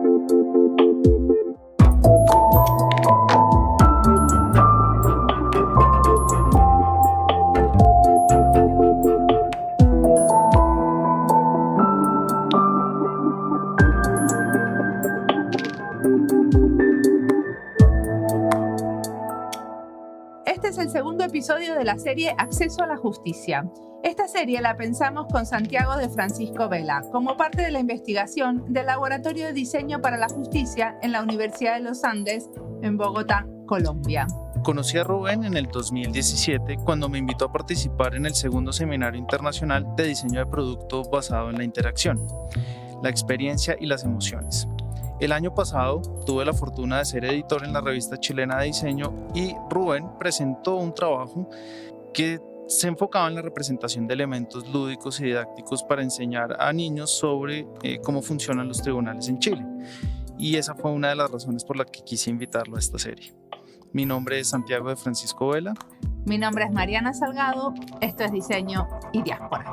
Este es el segundo episodio de la serie Acceso a la Justicia. Esta serie la pensamos con Santiago de Francisco Vela, como parte de la investigación del Laboratorio de Diseño para la Justicia en la Universidad de los Andes, en Bogotá, Colombia. Conocí a Rubén en el 2017 cuando me invitó a participar en el segundo seminario internacional de diseño de productos basado en la interacción, la experiencia y las emociones. El año pasado tuve la fortuna de ser editor en la revista chilena de diseño y Rubén presentó un trabajo que se enfocaba en la representación de elementos lúdicos y didácticos para enseñar a niños sobre cómo funcionan los tribunales en Chile. Y esa fue una de las razones por las que quise invitarlo a esta serie. Mi nombre es Santiago de Francisco Vela. Mi nombre es Mariana Salgado. Esto es Diseño y Diáspora.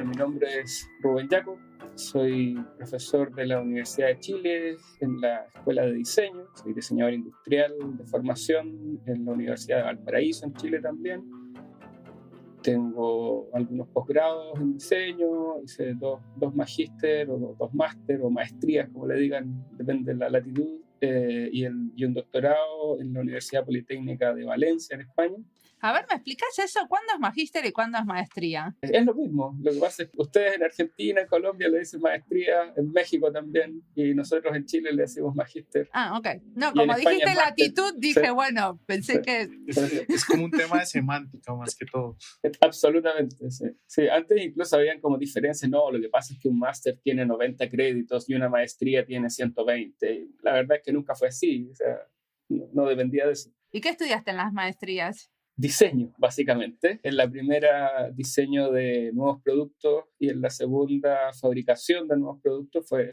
Mi nombre es Rubén Jacob, soy profesor de la Universidad de Chile en la Escuela de Diseño, soy diseñador industrial de formación en la Universidad de Valparaíso, en Chile también. Tengo algunos posgrados en diseño, hice dos magíster o dos máster o maestrías, como le digan, depende de la latitud, y un doctorado en la Universidad Politécnica de Valencia, en España. A ver, ¿me explicas eso? ¿Cuándo es magíster y cuándo es maestría? Es lo mismo. Lo que pasa es que ustedes en Argentina, en Colombia le dicen maestría, en México también, y nosotros en Chile le decimos magíster. Ah, ok. No, como dijiste latitud, dije, sí. Bueno, pensé que... Es como un tema de semántica más que todo. Absolutamente, sí. Sí, antes incluso habían como diferencias. No, lo que pasa es que un máster tiene 90 créditos y una maestría tiene 120. La verdad es que nunca fue así. O sea, no dependía de eso. ¿Y qué estudiaste en las maestrías? Diseño, básicamente. En la primera, diseño de nuevos productos, y en la segunda, fabricación de nuevos productos. Fue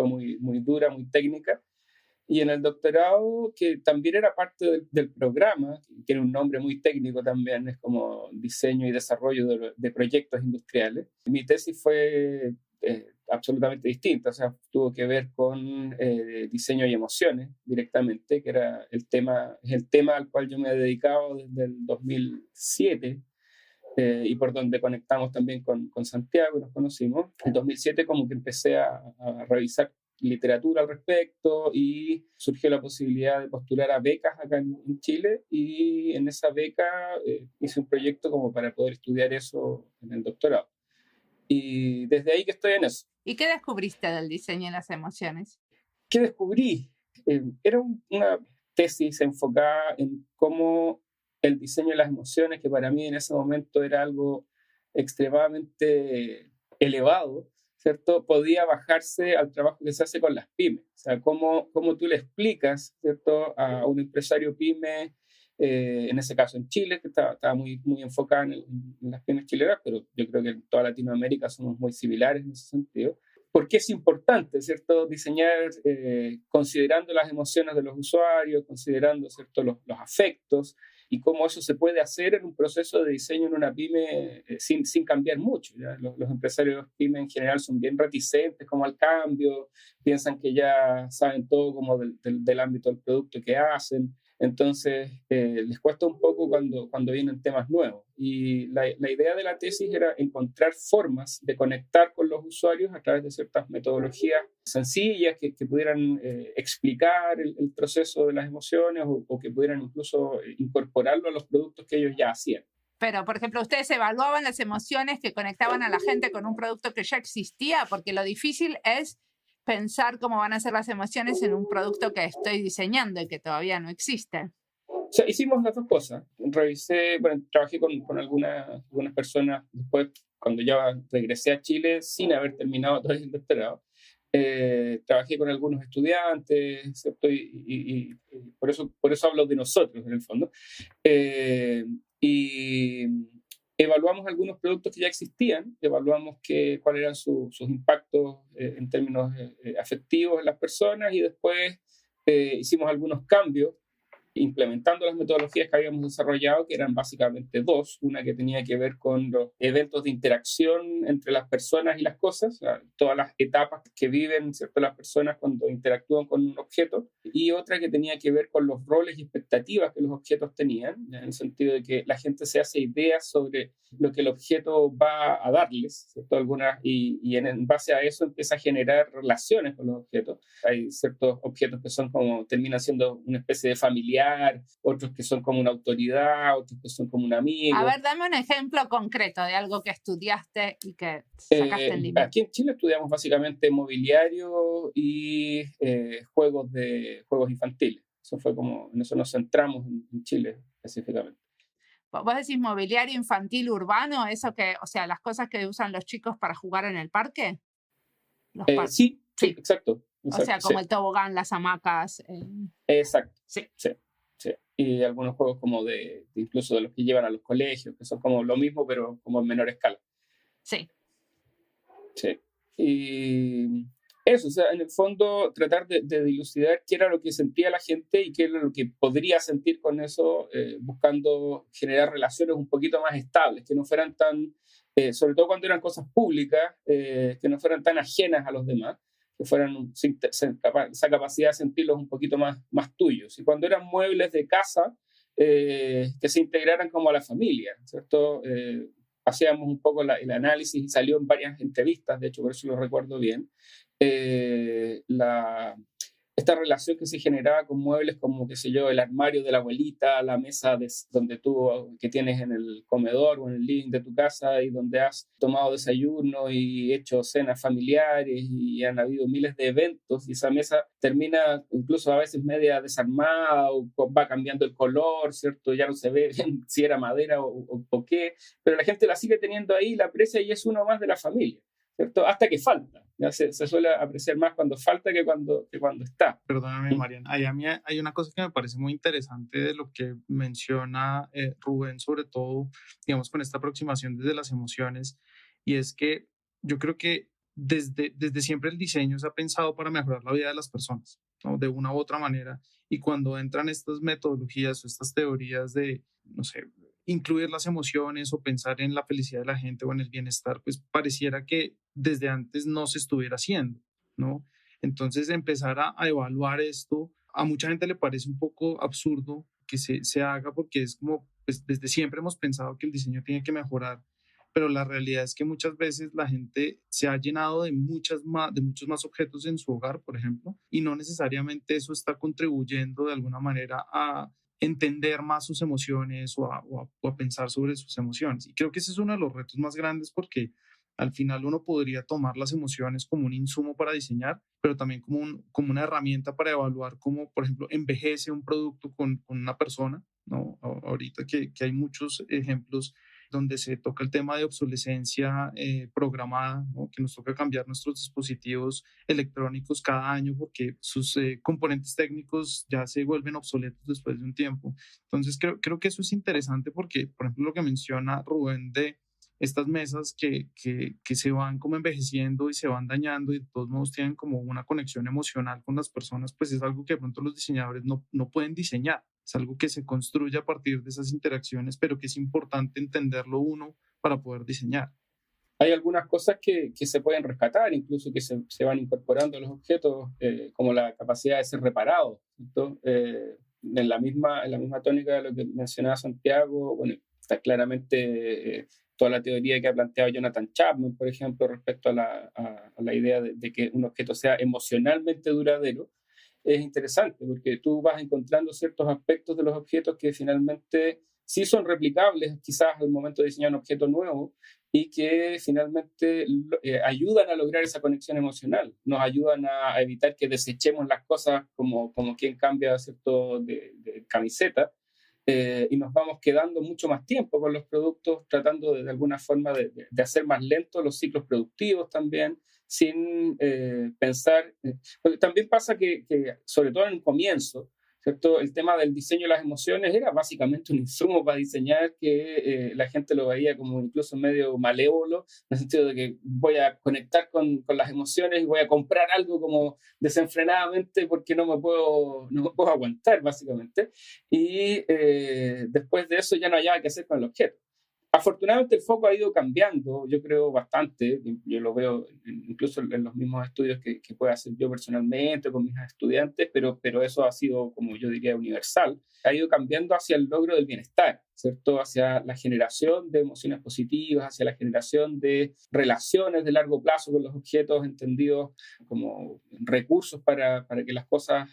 muy, muy dura, muy técnica. Y en el doctorado, que también era parte del programa, que tiene un nombre muy técnico también, es como diseño y desarrollo de proyectos industriales. Mi tesis fue absolutamente distinta, o sea, tuvo que ver con diseño y emociones directamente, que era es el tema al cual yo me he dedicado desde el 2007, y por donde conectamos también con Santiago y nos conocimos. En el 2007 como que empecé a revisar literatura al respecto y surgió la posibilidad de postular a becas acá en Chile, y en esa beca hice un proyecto como para poder estudiar eso en el doctorado. Y desde ahí que estoy en eso. ¿Y qué descubriste del diseño y las emociones? ¿Qué descubrí? Era una tesis enfocada en cómo el diseño y las emociones, que para mí en ese momento era algo extremadamente elevado, ¿cierto? Podía bajarse al trabajo que se hace con las pymes. O sea, cómo tú le explicas, ¿cierto?, a un empresario pyme, en ese caso en Chile, que estaba muy, muy enfocada en las pymes chilenas, pero yo creo que en toda Latinoamérica somos muy similares en ese sentido. Porque es importante, ¿cierto?, diseñar considerando las emociones de los usuarios, considerando, ¿cierto?, los afectos, y cómo eso se puede hacer en un proceso de diseño en una pyme sin cambiar mucho. ¿Ya? Los empresarios pyme en general son bien reticentes como al cambio, piensan que ya saben todo como del ámbito del producto que hacen. Entonces, les cuesta un poco cuando vienen temas nuevos. Y la idea de la tesis era encontrar formas de conectar con los usuarios a través de ciertas metodologías sencillas que pudieran explicar el proceso de las emociones, o que pudieran incluso incorporarlo a los productos que ellos ya hacían. Pero, por ejemplo, ustedes evaluaban las emociones que conectaban a la gente con un producto que ya existía, porque lo difícil es pensar cómo van a ser las emociones en un producto que estoy diseñando y que todavía no existe. O sea, hicimos las dos cosas. Trabajé con algunas personas después, cuando ya regresé a Chile sin haber terminado todavía el doctorado. Trabajé con algunos estudiantes, ¿cierto? Y por eso hablo de nosotros, en el fondo. Y Evaluamos algunos productos que ya existían, evaluamos cuáles eran sus impactos en términos afectivos en las personas, y después hicimos algunos cambios implementando las metodologías que habíamos desarrollado, que eran básicamente dos. Una que tenía que ver con los eventos de interacción entre las personas y las cosas, o sea, todas las etapas que viven, ¿cierto?, las personas cuando interactúan con un objeto, y otra que tenía que ver con los roles y expectativas que los objetos tenían, en el sentido de que la gente se hace ideas sobre lo que el objeto va a darles, ¿cierto? Y en base a eso empieza a generar relaciones con los objetos. Hay ciertos objetos que terminan siendo una especie de familiar, otros que son como una autoridad, otros que son como un amigo. A ver, dame un ejemplo concreto de algo que estudiaste y que sacaste en libro. Aquí en Chile estudiamos básicamente mobiliario y juegos infantiles. En eso nos centramos en Chile específicamente. ¿Vos decís mobiliario infantil urbano? Eso que, o sea, las cosas que usan los chicos para jugar en el parque. Sí, exacto. O sea, como el tobogán, las hamacas. Exacto. Sí. Y algunos juegos como incluso de los que llevan a los colegios, que son como lo mismo, pero como en menor escala. Sí. Y eso, o sea, en el fondo tratar de dilucidar qué era lo que sentía la gente y qué era lo que podría sentir con eso, buscando generar relaciones un poquito más estables, que no fueran tan, sobre todo cuando eran cosas públicas, que no fueran tan ajenas a los demás, que fueran esa capacidad de sentirlos un poquito más tuyos. Y cuando eran muebles de casa, que se integraran como a la familia, ¿cierto? Hacíamos un poco el análisis y salió en varias entrevistas, de hecho, por eso lo recuerdo bien, esta relación que se generaba con muebles como, qué sé yo, el armario de la abuelita, la mesa que tienes en el comedor o en el living de tu casa, y donde has tomado desayuno y hecho cenas familiares y han habido miles de eventos, y esa mesa termina incluso a veces media desarmada o va cambiando el color, ¿cierto? Ya no se ve bien si era madera o qué, pero la gente la sigue teniendo ahí, la aprecia y es uno más de la familia, ¿cierto? Hasta que falta. Ya se suele apreciar más cuando falta que cuando está. Perdóname, Marian. A mí hay una cosa que me parece muy interesante de lo que menciona Rubén, sobre todo, digamos, con esta aproximación desde las emociones, y es que yo creo que desde siempre el diseño se ha pensado para mejorar la vida de las personas, ¿no? De una u otra manera, y cuando entran estas metodologías o estas teorías de, no sé, incluir las emociones o pensar en la felicidad de la gente o en el bienestar, pues pareciera que desde antes no se estuviera haciendo, ¿no? Entonces empezar a evaluar esto, a mucha gente le parece un poco absurdo que se haga, porque es como, pues desde siempre hemos pensado que el diseño tiene que mejorar, pero la realidad es que muchas veces la gente se ha llenado de muchos más objetos en su hogar, por ejemplo, y no necesariamente eso está contribuyendo de alguna manera a entender más sus emociones o a pensar sobre sus emociones. Y creo que ese es uno de los retos más grandes, porque al final uno podría tomar las emociones como un insumo para diseñar, pero también como una herramienta para evaluar cómo, por ejemplo, envejece un producto con una persona, ¿no? Ahorita que hay muchos ejemplos donde se toca el tema de obsolescencia programada, ¿no? Que nos toca cambiar nuestros dispositivos electrónicos cada año porque sus componentes técnicos ya se vuelven obsoletos después de un tiempo. Entonces creo que eso es interesante porque, por ejemplo, lo que menciona Rubén de estas mesas que se van como envejeciendo y se van dañando y de todos modos tienen como una conexión emocional con las personas, pues es algo que de pronto los diseñadores no pueden diseñar. Es algo que se construye a partir de esas interacciones, pero que es importante entenderlo uno para poder diseñar. Hay algunas cosas que se pueden rescatar, incluso que se van incorporando a los objetos, como la capacidad de ser reparados, ¿cierto? En la misma tónica de lo que mencionaba Santiago, bueno, está claramente toda la teoría que ha planteado Jonathan Chapman, por ejemplo, respecto a la idea de que un objeto sea emocionalmente duradero. Es interesante porque tú vas encontrando ciertos aspectos de los objetos que finalmente sí son replicables, quizás al momento de diseñar un objeto nuevo, y que finalmente ayudan a lograr esa conexión emocional, nos ayudan a evitar que desechemos las cosas como quien cambia, ¿cierto?, de camiseta, y nos vamos quedando mucho más tiempo con los productos, tratando de alguna forma de hacer más lentos los ciclos productivos también, sin pensar, porque también pasa que sobre todo en el comienzo, ¿cierto? El tema del diseño de las emociones era básicamente un insumo para diseñar que la gente lo veía como incluso medio malévolo, en el sentido de que voy a conectar con las emociones y voy a comprar algo como desenfrenadamente porque no me puedo aguantar, básicamente. Y después de eso ya no había que hacer con el objeto. Afortunadamente el foco ha ido cambiando, yo creo bastante, yo lo veo incluso en los mismos estudios que puedo hacer yo personalmente con mis estudiantes, pero eso ha sido, como yo diría, universal. Ha ido cambiando hacia el logro del bienestar, ¿cierto? Hacia la generación de emociones positivas, hacia la generación de relaciones de largo plazo con los objetos entendidos como recursos para que las cosas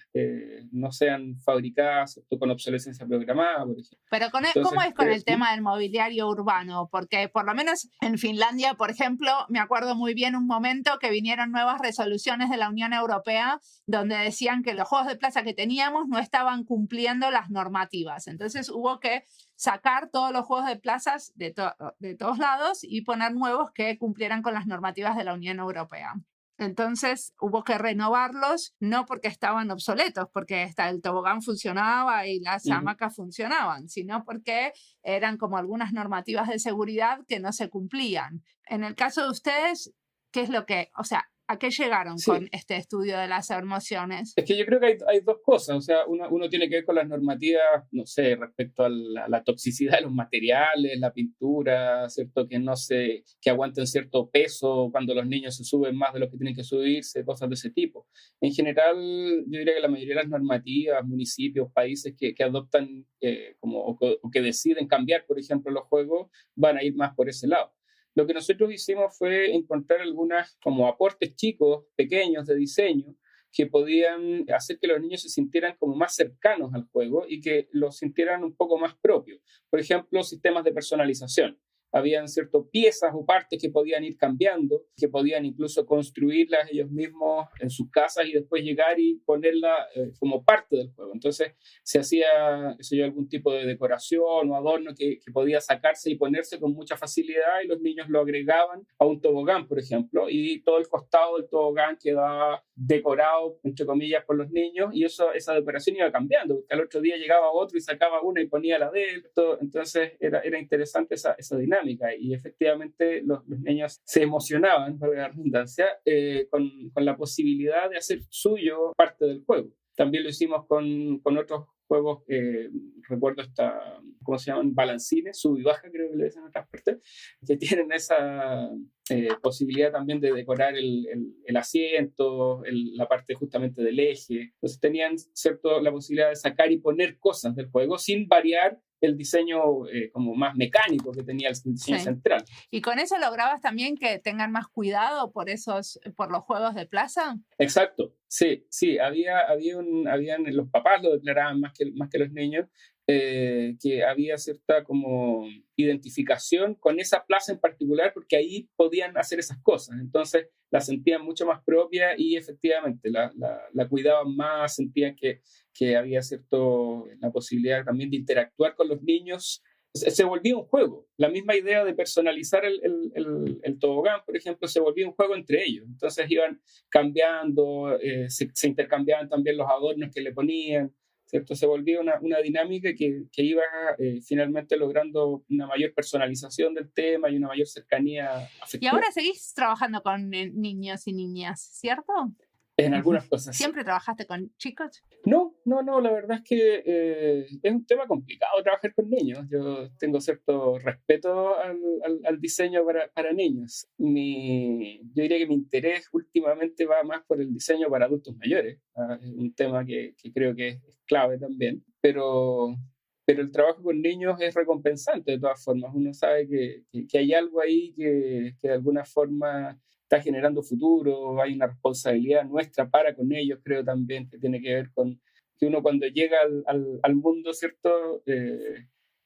no sean fabricadas, ¿cierto? Con obsolescencia programada, por ejemplo. Pero Entonces, ¿cómo es con el tema del mobiliario urbano? Porque por lo menos en Finlandia, por ejemplo, me acuerdo muy bien un momento que vinieron nuevas resoluciones de la Unión Europea donde decían que los juegos de plaza que teníamos no estaban cumpliendo las normativas. Entonces hubo que sacar todos los juegos de plazas de todos lados y poner nuevos que cumplieran con las normativas de la Unión Europea. Entonces hubo que renovarlos, no porque estaban obsoletos, porque el tobogán funcionaba y las hamacas funcionaban, sino porque eran como algunas normativas de seguridad que no se cumplían. En el caso de ustedes, ¿qué es lo que, o sea, a qué llegaron con este estudio de las emociones? Es que yo creo que hay dos cosas, o sea, uno tiene que ver con las normativas, no sé, respecto a la toxicidad de los materiales, la pintura, ¿cierto? Que aguanten cierto peso cuando los niños se suben más de lo que tienen que subirse, cosas de ese tipo. En general, yo diría que la mayoría de las normativas, municipios, países que adoptan o que deciden cambiar, por ejemplo, los juegos, van a ir más por ese lado. Lo que nosotros hicimos fue encontrar algunas como aportes chicos, pequeños de diseño, que podían hacer que los niños se sintieran como más cercanos al juego y que los sintieran un poco más propios. Por ejemplo, sistemas de personalización. Habían ciertas piezas o partes que podían ir cambiando, que podían incluso construirlas ellos mismos en sus casas y después llegar y ponerla como parte del juego. Entonces se hacía algún tipo de decoración o adorno que podía sacarse y ponerse con mucha facilidad y los niños lo agregaban a un tobogán, por ejemplo, y todo el costado del tobogán quedaba decorado, entre comillas, por los niños y esa decoración iba cambiando, porque al otro día llegaba otro y sacaba una y ponía la de él. Entonces era interesante esa dinámica. Y efectivamente los niños se emocionaban, para la redundancia, con la posibilidad de hacer suyo parte del juego. También lo hicimos con otros juegos, recuerdo ¿cómo se llaman? Balancines, sub y baja, creo que le dicen en otras partes, que tienen esa posibilidad también de decorar el asiento, la parte justamente del eje. Entonces tenían, ¿cierto?, la posibilidad de sacar y poner cosas del juego sin variar el diseño como más mecánico que tenía el diseño central. ¿Y con eso lograbas también que tengan más cuidado por los juegos de plaza? Exacto, sí, habían los papás lo declaraban más que los niños, que había cierta como identificación con esa plaza en particular porque ahí podían hacer esas cosas, entonces la sentían mucho más propia y efectivamente la cuidaban más, sentían que había la posibilidad también de interactuar con los niños. Se volvía un juego. La misma idea de personalizar el tobogán, por ejemplo, se volvía un juego entre ellos. Entonces iban cambiando, se intercambiaban también los adornos que le ponían, ¿cierto? Se volvía una dinámica que iba finalmente logrando una mayor personalización del tema y una mayor cercanía afectiva. Y ahora seguís trabajando con niños y niñas, ¿cierto? En algunas cosas. ¿Siempre trabajaste con chicos? No, la verdad es que es un tema complicado trabajar con niños. Yo tengo cierto respeto al diseño para niños. Yo diría que mi interés últimamente va más por el diseño para adultos mayores. Es un tema que creo que es clave también. Pero el trabajo con niños es recompensante de todas formas. Uno sabe que hay algo ahí que de alguna forma está generando futuro, hay una responsabilidad nuestra para con ellos, creo también, que tiene que ver con que uno cuando llega al mundo, ¿cierto?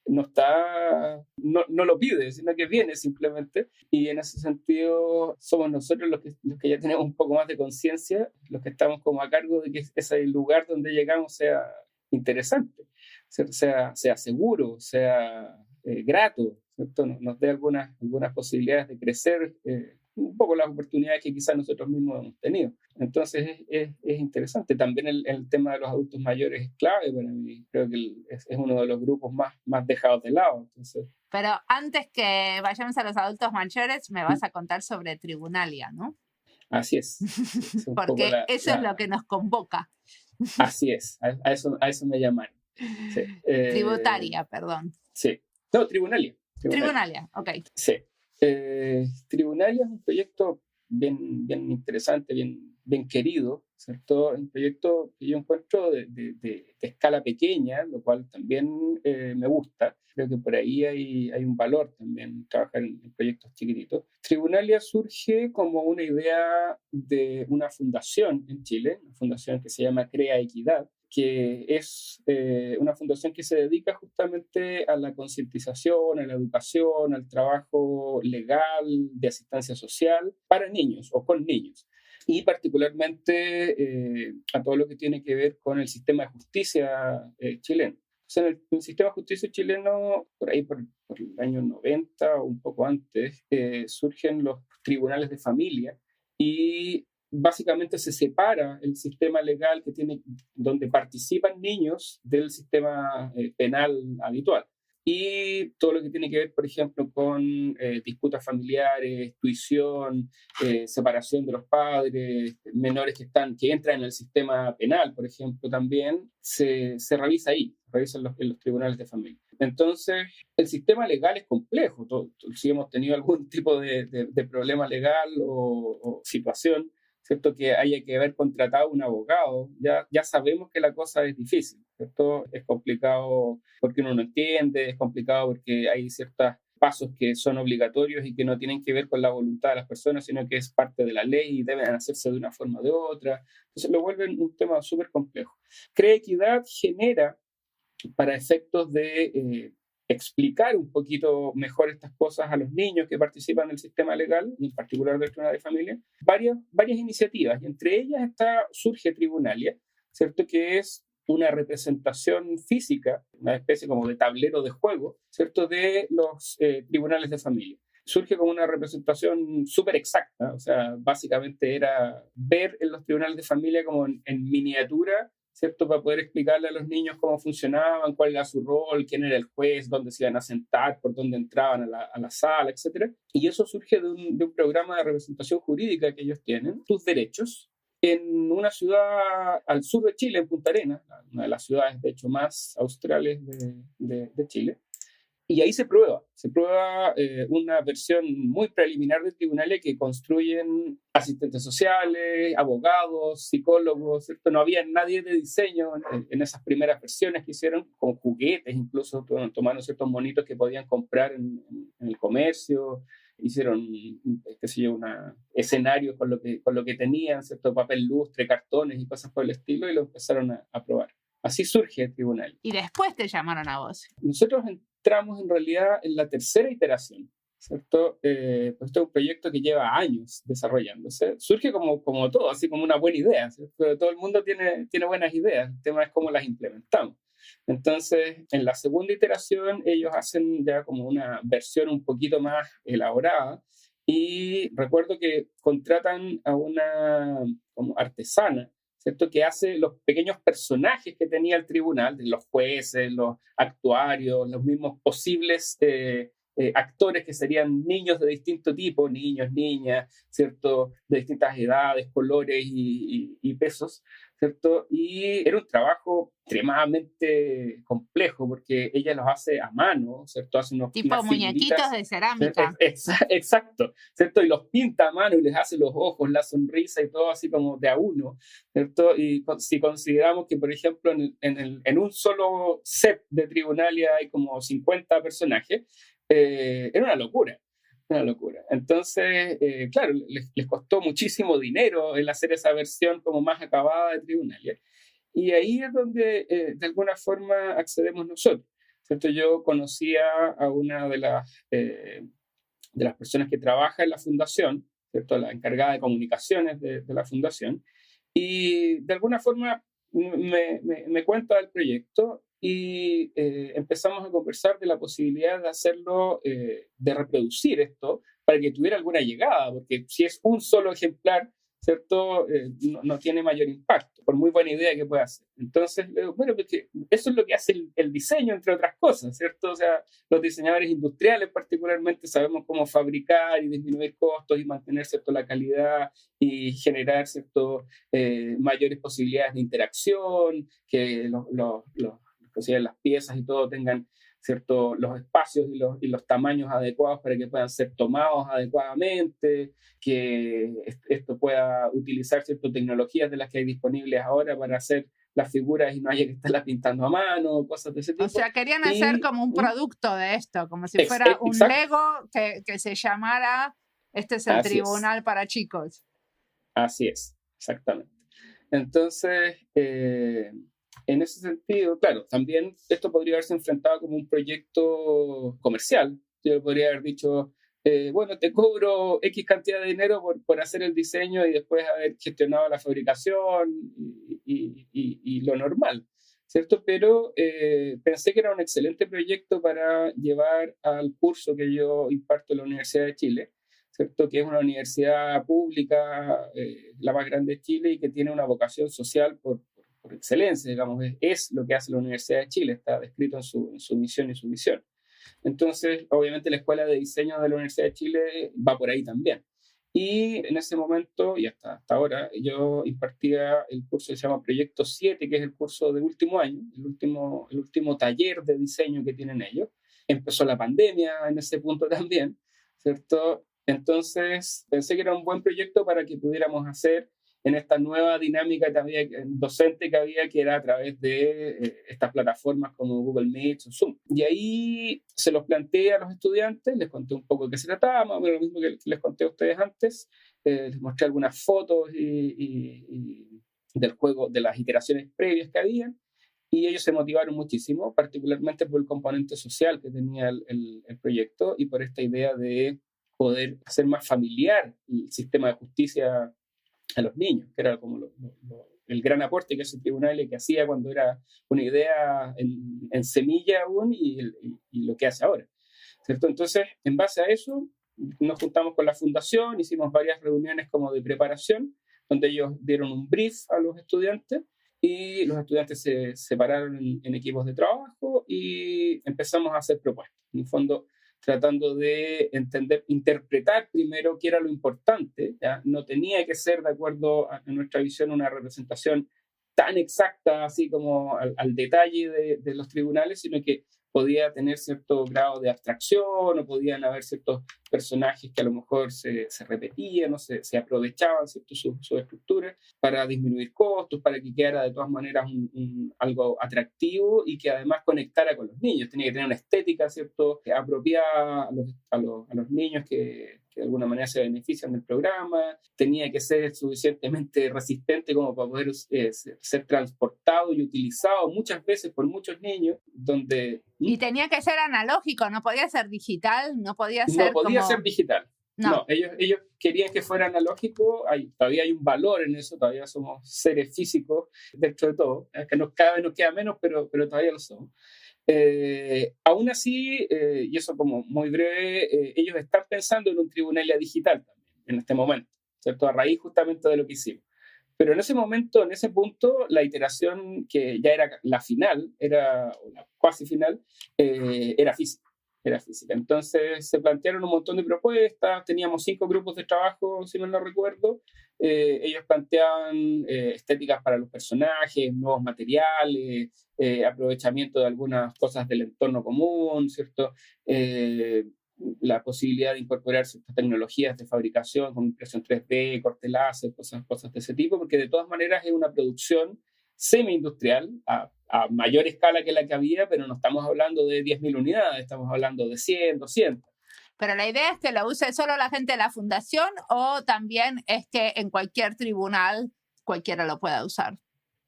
No lo pide, sino que viene simplemente. Y en ese sentido somos nosotros los que ya tenemos un poco más de conciencia, los que estamos como a cargo de que ese lugar donde llegamos sea interesante, sea seguro, sea grato, ¿cierto? Nos dé algunas posibilidades de crecer un poco las oportunidades que quizás nosotros mismos hemos tenido. Entonces es interesante. También el tema de los adultos mayores es clave para mí. Creo que es uno de los grupos más dejados de lado. Entonces, pero antes que vayamos a los adultos mayores, me vas a contar sobre Tribunalia, ¿no? Así es. Porque eso es lo que nos convoca. Así es, a eso me llamaron. Sí. Tributaria, perdón. Sí. No, Tribunalia. Tribunalia, ok. Sí. Tribunalia es un proyecto bien interesante, bien querido, ¿cierto? Un proyecto que yo encuentro de escala pequeña, lo cual también me gusta. Creo que por ahí hay un valor también trabajar en proyectos chiquititos. Tribunalia surge como una idea de una fundación en Chile, una fundación que se llama Crea Equidad, que es una fundación que se dedica justamente a la concientización, a la educación, al trabajo legal de asistencia social para niños o con niños. Y particularmente a todo lo que tiene que ver con el sistema de justicia chileno. O sea, en el sistema de justicia chileno, por ahí por el año 90 o un poco antes, surgen los tribunales de familia y básicamente se separa el sistema legal donde participan niños del sistema penal habitual. Y todo lo que tiene que ver, por ejemplo, con disputas familiares, tuición, separación de los padres, menores que entran en el sistema penal, por ejemplo, también se revisa ahí, revisa en los tribunales de familia. Entonces, el sistema legal es complejo. Si hemos tenido algún tipo de problema legal o situación, ¿cierto? Que haya que haber contratado un abogado, ya sabemos que la cosa es difícil, ¿cierto? Es complicado porque uno no entiende, es complicado porque hay ciertos pasos que son obligatorios y que no tienen que ver con la voluntad de las personas, sino que es parte de la ley y deben hacerse de una forma o de otra. Entonces lo vuelven un tema súper complejo. Crea Equidad genera, para efectos de explicar un poquito mejor estas cosas a los niños que participan del sistema legal, y en particular del tribunal de familia, varias iniciativas, y entre ellas surge Tribunalia, ¿cierto? Que es una representación física, una especie como de tablero de juego, ¿cierto? De los tribunales de familia. Surge como una representación súper exacta, o sea, básicamente era ver en los tribunales de familia como en miniatura, ¿cierto? Para poder explicarle a los niños cómo funcionaban, cuál era su rol, quién era el juez, dónde se iban a sentar, por dónde entraban a la sala, etc. Y eso surge de un programa de representación jurídica que ellos tienen, tus derechos, en una ciudad al sur de Chile, en Punta Arenas, una de las ciudades, de hecho, más australes de Chile. Y ahí se prueba una versión muy preliminar de Tribunalia que construyen asistentes sociales, abogados, psicólogos, ¿cierto? No había nadie de diseño en esas primeras versiones que hicieron, con juguetes, incluso tomaron ciertos monitos que podían comprar en el comercio, hicieron, qué sé yo, escenarios con lo que tenían, ¿cierto? Papel lustre, cartones y cosas por el estilo, y lo empezaron a probar. Así surge el tribunal. Y después te llamaron a vos. Nosotros entramos en realidad en la tercera iteración, ¿cierto? Pues este es un proyecto que lleva años desarrollándose. Surge como todo, así como una buena idea, ¿cierto? Pero todo el mundo tiene buenas ideas, el tema es cómo las implementamos. Entonces, en la segunda iteración, ellos hacen ya como una versión un poquito más elaborada, y recuerdo que contratan a una como artesana, ¿cierto? Que hace los pequeños personajes que tenía el tribunal, de los jueces, los actuarios, los mismos posibles actores que serían niños de distinto tipo, niños, niñas, ¿cierto? De distintas edades, colores y pesos, ¿cierto? Y era un trabajo extremadamente complejo porque ella los hace a mano, ¿cierto? Hace tipo muñequitos de cerámica. Exacto, ¿cierto? Y los pinta a mano y les hace los ojos, la sonrisa y todo así como de a uno, ¿cierto? Y si consideramos que, por ejemplo, en un solo set de Tribunalia hay como 50 personajes, era una locura. Una locura. Entonces, claro, les costó muchísimo dinero el hacer esa versión como más acabada de Tribunalia. Y ahí es donde, de alguna forma, accedemos nosotros, ¿cierto? Yo conocía a una de las personas que trabaja en la fundación, ¿cierto? La encargada de comunicaciones de la fundación, y de alguna forma me cuenta del proyecto. Y empezamos a conversar de la posibilidad de hacerlo, de reproducir esto para que tuviera alguna llegada, porque si es un solo ejemplar, ¿cierto? No tiene mayor impacto, por muy buena idea que pueda hacer. Entonces, bueno, porque eso es lo que hace el diseño, entre otras cosas, ¿cierto? O sea, los diseñadores industriales particularmente sabemos cómo fabricar y disminuir costos y mantener, ¿cierto?, la calidad y generar, ¿cierto?, mayores posibilidades de interacción, que las piezas y todo tengan, ¿cierto?, los espacios y los tamaños adecuados para que puedan ser tomados adecuadamente, que esto pueda utilizar ciertas tecnologías de las que hay disponibles ahora para hacer las figuras y no haya que estarlas pintando a mano, cosas de ese tipo. O sea, querían hacer como un producto de esto, como si fuera un Lego que se llamara, este es el tribunal para chicos. Así es, exactamente. Entonces, en ese sentido, claro, también esto podría haberse enfrentado como un proyecto comercial. Yo podría haber dicho, bueno, te cobro X cantidad de dinero por hacer el diseño y después haber gestionado la fabricación y lo normal, ¿cierto? Pero pensé que era un excelente proyecto para llevar al curso que yo imparto en la Universidad de Chile, ¿cierto? Que es una universidad pública, la más grande de Chile y que tiene una vocación social por excelencia, digamos, es lo que hace la Universidad de Chile, está descrito en su misión y su visión. Entonces, obviamente la Escuela de Diseño de la Universidad de Chile va por ahí también. Y en ese momento, y hasta ahora, yo impartía el curso que se llama Proyecto 7, que es el curso de último año, el último taller de diseño que tienen ellos. Empezó la pandemia en ese punto también, ¿cierto? Entonces, pensé que era un buen proyecto para que pudiéramos hacer en esta nueva dinámica docente que había, que era a través de estas plataformas como Google Meet o Zoom. Y ahí se los planteé a los estudiantes, les conté un poco de qué se trataba, más o menos lo mismo que les conté a ustedes antes, les mostré algunas fotos y del juego, de las iteraciones previas que habían, y ellos se motivaron muchísimo, particularmente por el componente social que tenía el proyecto y por esta idea de poder hacer más familiar el sistema de justicia a los niños, que era como el gran aporte que ese tribunal que hacía cuando era una idea en semilla aún y lo que hace ahora, ¿cierto? Entonces, en base a eso, nos juntamos con la fundación, hicimos varias reuniones como de preparación, donde ellos dieron un brief a los estudiantes y los estudiantes se separaron en equipos de trabajo y empezamos a hacer propuestas. En el fondo, tratando de interpretar primero qué era lo importante, ¿ya? No tenía que ser, de acuerdo a nuestra visión, una representación tan exacta, así como al detalle de los tribunales, sino que podía tener cierto grado de abstracción o podían haber ciertos personajes que a lo mejor se repetían o se aprovechaban, ¿cierto?, su estructura para disminuir costos, para que quedara de todas maneras algo atractivo y que además conectara con los niños. Tenía que tener una estética, ¿cierto?, apropiada a los niños que de alguna manera se benefician del programa. Tenía que ser suficientemente resistente como para poder ser transportado y utilizado muchas veces por muchos niños, donde... Y tenía que ser analógico, no podía ser digital, no podía ser ser digital. No, ellos querían que fuera analógico. Todavía hay un valor en eso, todavía somos seres físicos dentro de todo, que cada vez nos queda menos, pero todavía lo somos. Aún así, y eso como muy breve, ellos están pensando en un tribunal digital también, en este momento, ¿cierto? A raíz justamente de lo que hicimos. Pero en ese momento, en ese punto, la iteración que ya era la final, o la cuasi final, era física. Entonces se plantearon un montón de propuestas, teníamos 5 grupos de trabajo, si mal no recuerdo. Ellos planteaban estéticas para los personajes, nuevos materiales, aprovechamiento de algunas cosas del entorno común, ¿cierto? La posibilidad de incorporar ciertas tecnologías de fabricación como impresión 3D, corte láser, cosas de ese tipo, porque de todas maneras es una producción semi-industrial a mayor escala que la que había, pero no estamos hablando de 10.000 unidades, estamos hablando de 100, 200. Pero la idea es que lo use solo la gente de la fundación o también es que en cualquier tribunal cualquiera lo pueda usar.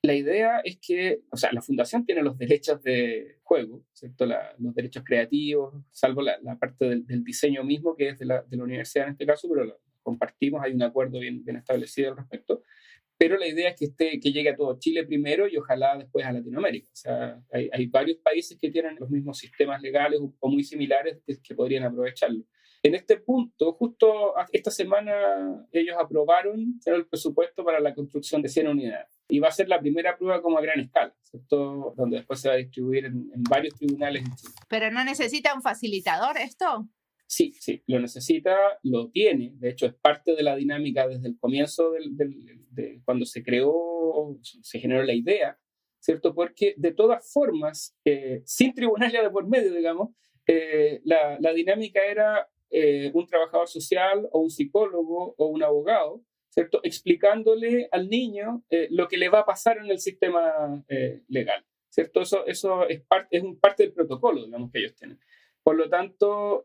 La idea es que, o sea, la fundación tiene los derechos de juego, ¿cierto? Los derechos creativos, salvo la parte del diseño mismo, que es de la universidad en este caso, pero lo compartimos, hay un acuerdo bien establecido al respecto. Pero la idea es que llegue a todo Chile primero y ojalá después a Latinoamérica. O sea, hay varios países que tienen los mismos sistemas legales o muy similares que podrían aprovecharlo. En este punto, justo esta semana, ellos aprobaron el presupuesto para la construcción de 100 unidades. Y va a ser la primera prueba como a gran escala, ¿cierto? Donde después se va a distribuir en varios tribunales en Chile. ¿Pero no necesita un facilitador esto? Sí, lo necesita, lo tiene. De hecho, es parte de la dinámica desde el comienzo de cuando se creó, se generó la idea, ¿cierto? Porque de todas formas, sin tribunales de por medio, digamos, la dinámica era un trabajador social o un psicólogo o un abogado, ¿cierto? Explicándole al niño lo que le va a pasar en el sistema legal, ¿cierto? Eso es parte del protocolo, digamos, que ellos tienen. Por lo tanto,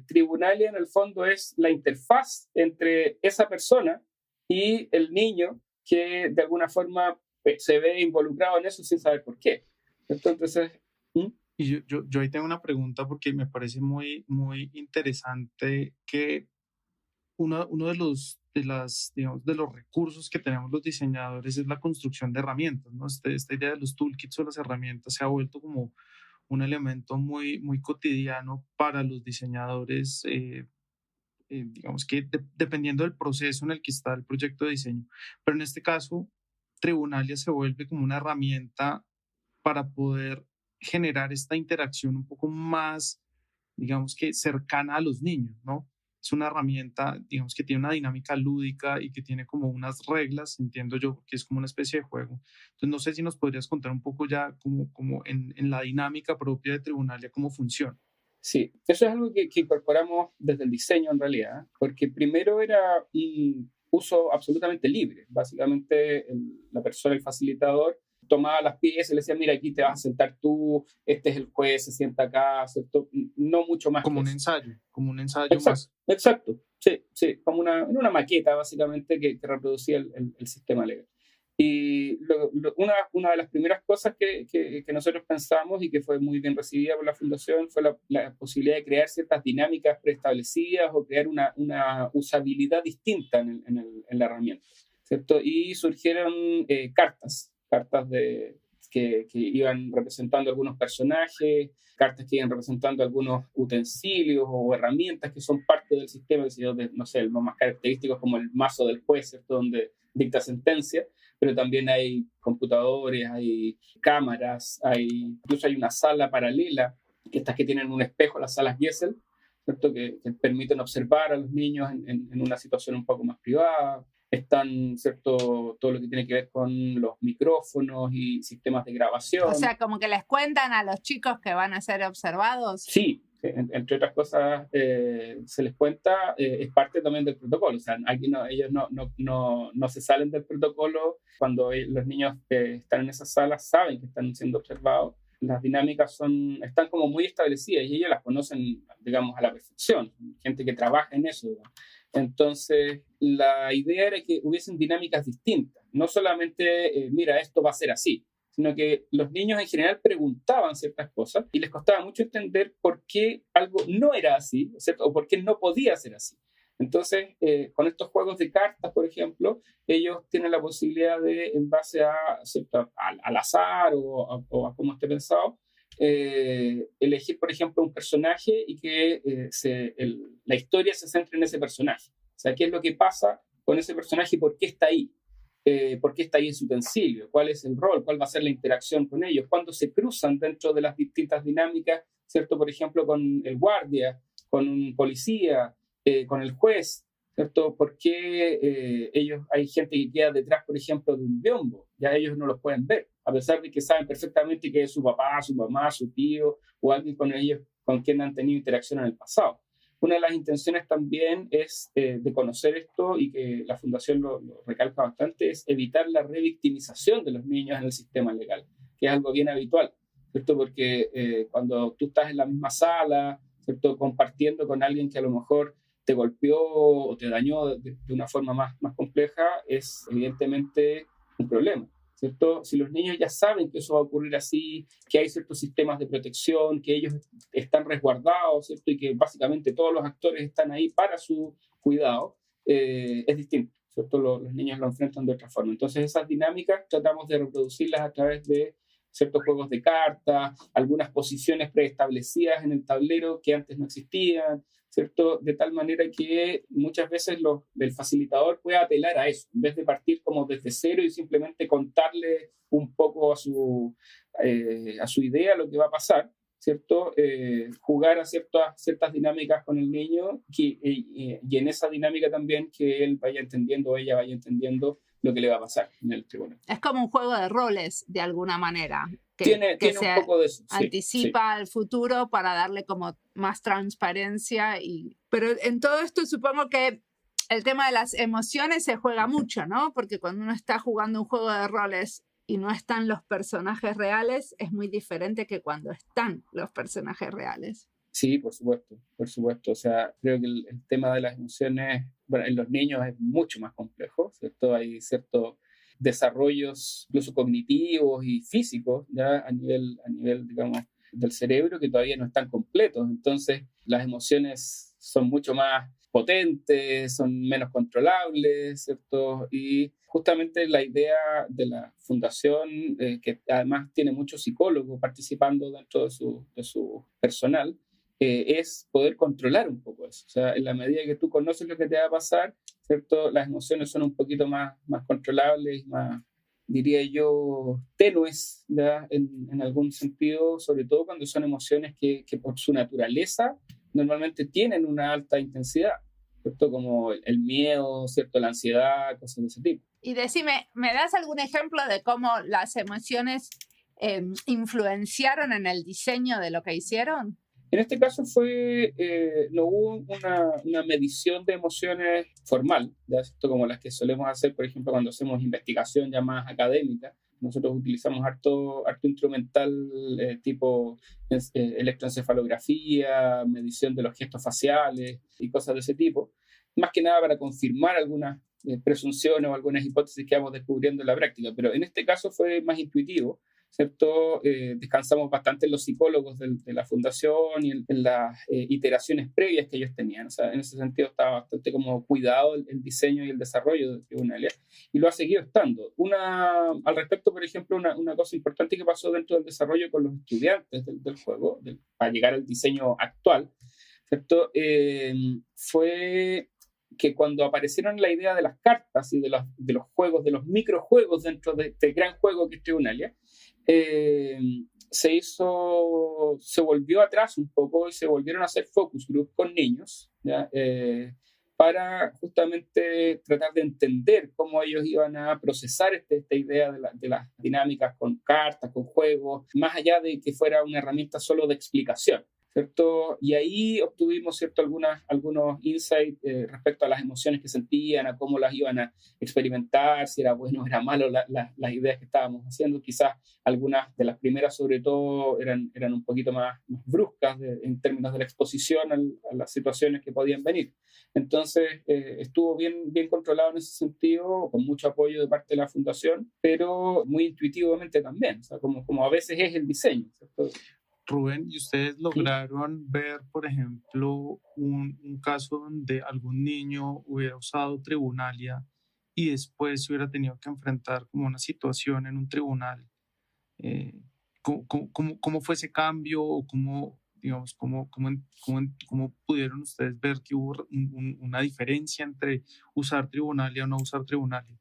Tribunalia en el fondo es la interfaz entre esa persona y el niño que de alguna forma se ve involucrado en eso sin saber por qué. Entonces, Y yo ahí tengo una pregunta porque me parece muy, muy interesante que uno de los recursos que tenemos los diseñadores es la construcción de herramientas, ¿no? Esta idea de los toolkits o las herramientas se ha vuelto como un elemento muy, muy cotidiano para los diseñadores, digamos que dependiendo del proceso en el que está el proyecto de diseño. Pero en este caso, Tribunalia se vuelve como una herramienta para poder generar esta interacción un poco más, digamos que cercana a los niños, ¿no? Es una herramienta, digamos que tiene una dinámica lúdica y que tiene como unas reglas, entiendo yo, que es como una especie de juego. Entonces, no sé si nos podrías contar un poco ya como en la dinámica propia de Tribunalia, cómo funciona. Sí, eso es algo que incorporamos desde el diseño en realidad, porque primero era un uso absolutamente libre. Básicamente, la persona, el facilitador, tomaba las piezas y le decía, mira, aquí te vas a sentar tú, este es el juez, se sienta acá, ¿cierto? No mucho más. Como un ensayo Exacto, más. Exacto, sí, como una maqueta básicamente que reproducía el sistema legal. Y una de las primeras cosas que nosotros pensamos y que fue muy bien recibida por la Fundación fue la posibilidad de crear ciertas dinámicas preestablecidas o crear una usabilidad distinta en la herramienta, ¿cierto? Y surgieron cartas que iban representando algunos personajes, cartas que iban representando algunos utensilios o herramientas que son parte del sistema, no sé, los más característicos como el mazo del juez, ¿cierto? Donde dicta sentencia, pero también hay computadores, hay cámaras, incluso hay una sala paralela, estas que tienen un espejo, las salas Gesell, ¿cierto? Que permiten observar a los niños en una situación un poco más privada. Están, ¿cierto?, todo lo que tiene que ver con los micrófonos y sistemas de grabación. O sea, como que les cuentan a los chicos que van a ser observados. Sí, entre otras cosas, se les cuenta, es parte también del protocolo. O sea, aquí ellos no se salen del protocolo. Cuando los niños están en esas salas saben que están siendo observados. Las dinámicas están como muy establecidas y ellos las conocen, digamos, a la perfección. Gente que trabaja en eso, digamos. Entonces, la idea era que hubiesen dinámicas distintas. No solamente, mira, esto va a ser así, sino que los niños en general preguntaban ciertas cosas y les costaba mucho entender por qué algo no era así, ¿cierto? O por qué no podía ser así. Entonces, con estos juegos de cartas, por ejemplo, ellos tienen la posibilidad de, en base al azar o a cómo esté pensado, elegir, por ejemplo, un personaje y que la historia se centre en ese personaje. O sea, qué es lo que pasa con ese personaje y por qué está ahí. ¿Por qué está ahí en su utensilio? ¿Cuál es el rol? ¿Cuál va a ser la interacción con ellos? ¿Cuándo se cruzan dentro de las distintas dinámicas? ¿Cierto? Por ejemplo, con el guardia, con un policía, con el juez, ¿cierto? ¿Por qué hay gente que queda detrás, por ejemplo, de un biombo? Ya ellos no los pueden ver, a pesar de que saben perfectamente que es su papá, su mamá, su tío o alguien con ellos con quien han tenido interacción en el pasado. Una de las intenciones también es de conocer esto y que la Fundación lo recalca bastante, es evitar la revictimización de los niños en el sistema legal, que es algo bien habitual, ¿cierto? Porque cuando tú estás en la misma sala, ¿cierto?, compartiendo con alguien que a lo mejor te golpeó o te dañó de una forma más compleja, es evidentemente un problema, ¿cierto? Si los niños ya saben que eso va a ocurrir así, que hay ciertos sistemas de protección, que ellos están resguardados, ¿cierto?, y que básicamente todos los actores están ahí para su cuidado, es distinto, ¿cierto? Los niños lo enfrentan de otra forma. Entonces esas dinámicas tratamos de reproducirlas a través de ciertos juegos de cartas, algunas posiciones preestablecidas en el tablero que antes no existían, ¿cierto? De tal manera que muchas veces el facilitador puede apelar a eso, en vez de partir como desde cero y simplemente contarle un poco a su idea lo que va a pasar, ¿cierto? Jugar a ciertas dinámicas con el niño y en esa dinámica también que él vaya entendiendo o ella vaya entendiendo lo que le va a pasar en el tribunal. Es como un juego de roles, de alguna manera. Tiene un poco de eso. Anticipa al futuro para darle como más transparencia. Pero en todo esto supongo que el tema de las emociones se juega mucho, ¿no? Porque cuando uno está jugando un juego de roles y no están los personajes reales, es muy diferente que cuando están los personajes reales. Sí, por supuesto, por supuesto. O sea, creo que el tema de las emociones, bueno, en los niños es mucho más complejo, ¿cierto? Hay ciertos desarrollos incluso cognitivos y físicos ya a nivel, digamos, del cerebro que todavía no están completos. Entonces, las emociones son mucho más potentes, son menos controlables, ¿cierto? Y justamente la idea de la fundación, que además tiene muchos psicólogos participando dentro de su personal, es poder controlar un poco eso. O sea, en la medida que tú conoces lo que te va a pasar, ¿cierto? Las emociones son un poquito más controlables, más, diría yo, tenues, ¿ya? En algún sentido, sobre todo cuando son emociones que por su naturaleza normalmente tienen una alta intensidad, ¿cierto? Como el miedo, ¿cierto? La ansiedad, cosas de ese tipo. Y decime, ¿me das algún ejemplo de cómo las emociones influenciaron en el diseño de lo que hicieron? En este caso no hubo una medición de emociones formal, ¿ya? Esto como las que solemos hacer, por ejemplo, cuando hacemos investigación ya más académica. Nosotros utilizamos harto instrumental tipo electroencefalografía, medición de los gestos faciales y cosas de ese tipo, más que nada para confirmar algunas presunciones o algunas hipótesis que vamos descubriendo en la práctica. Pero en este caso fue más intuitivo, ¿cierto? Descansamos bastante en los psicólogos de la fundación y en las iteraciones previas que ellos tenían. O sea, en ese sentido estaba bastante como cuidado el diseño y el desarrollo de Tribunalia, y lo ha seguido estando. Al respecto, por ejemplo, una cosa importante que pasó dentro del desarrollo con los estudiantes del juego, para llegar al diseño actual, ¿cierto? Fue que cuando aparecieron la idea de las cartas y de los juegos, de los microjuegos dentro de este gran juego que es Tribunalia, se volvió atrás un poco y se volvieron a hacer focus group con niños, ¿ya? Para justamente tratar de entender cómo ellos iban a procesar esta idea de las dinámicas con cartas, con juegos, más allá de que fuera una herramienta solo de explicación, ¿cierto? Y ahí obtuvimos, ¿cierto? algunos insights respecto a las emociones que sentían, a cómo las iban a experimentar, si era bueno o era malo las ideas que estábamos haciendo. Quizás algunas de las primeras, sobre todo, eran un poquito más bruscas en términos de la exposición a las situaciones que podían venir. Entonces, estuvo bien controlado en ese sentido, con mucho apoyo de parte de la fundación, pero muy intuitivamente también, o sea, como a veces es el diseño, ¿cierto? Rubén, ¿y ustedes lograron ver, por ejemplo, un caso donde algún niño hubiera usado Tribunalia y después se hubiera tenido que enfrentar como una situación en un tribunal? ¿Cómo fue ese cambio? ¿O cómo pudieron ustedes ver que hubo una diferencia entre usar Tribunalia o no usar Tribunalia?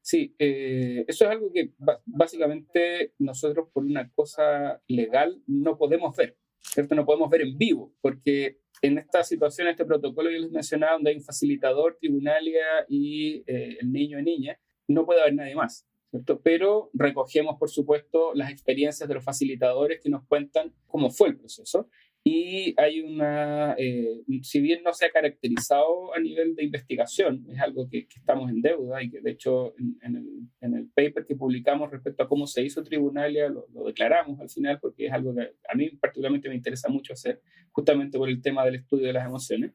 Sí, eso es algo que básicamente nosotros por una cosa legal no podemos ver, ¿cierto? No podemos ver en vivo, porque en esta situación, este protocolo que les mencionaba, donde hay un facilitador, Tribunalia y el niño o niña, no puede haber nadie más, ¿cierto? Pero recogemos, por supuesto, las experiencias de los facilitadores que nos cuentan cómo fue el proceso. Y hay si bien no se ha caracterizado a nivel de investigación, es algo que estamos en deuda y que de hecho en el paper que publicamos respecto a cómo se hizo Tribunalia lo declaramos al final, porque es algo que a mí particularmente me interesa mucho hacer, justamente por el tema del estudio de las emociones.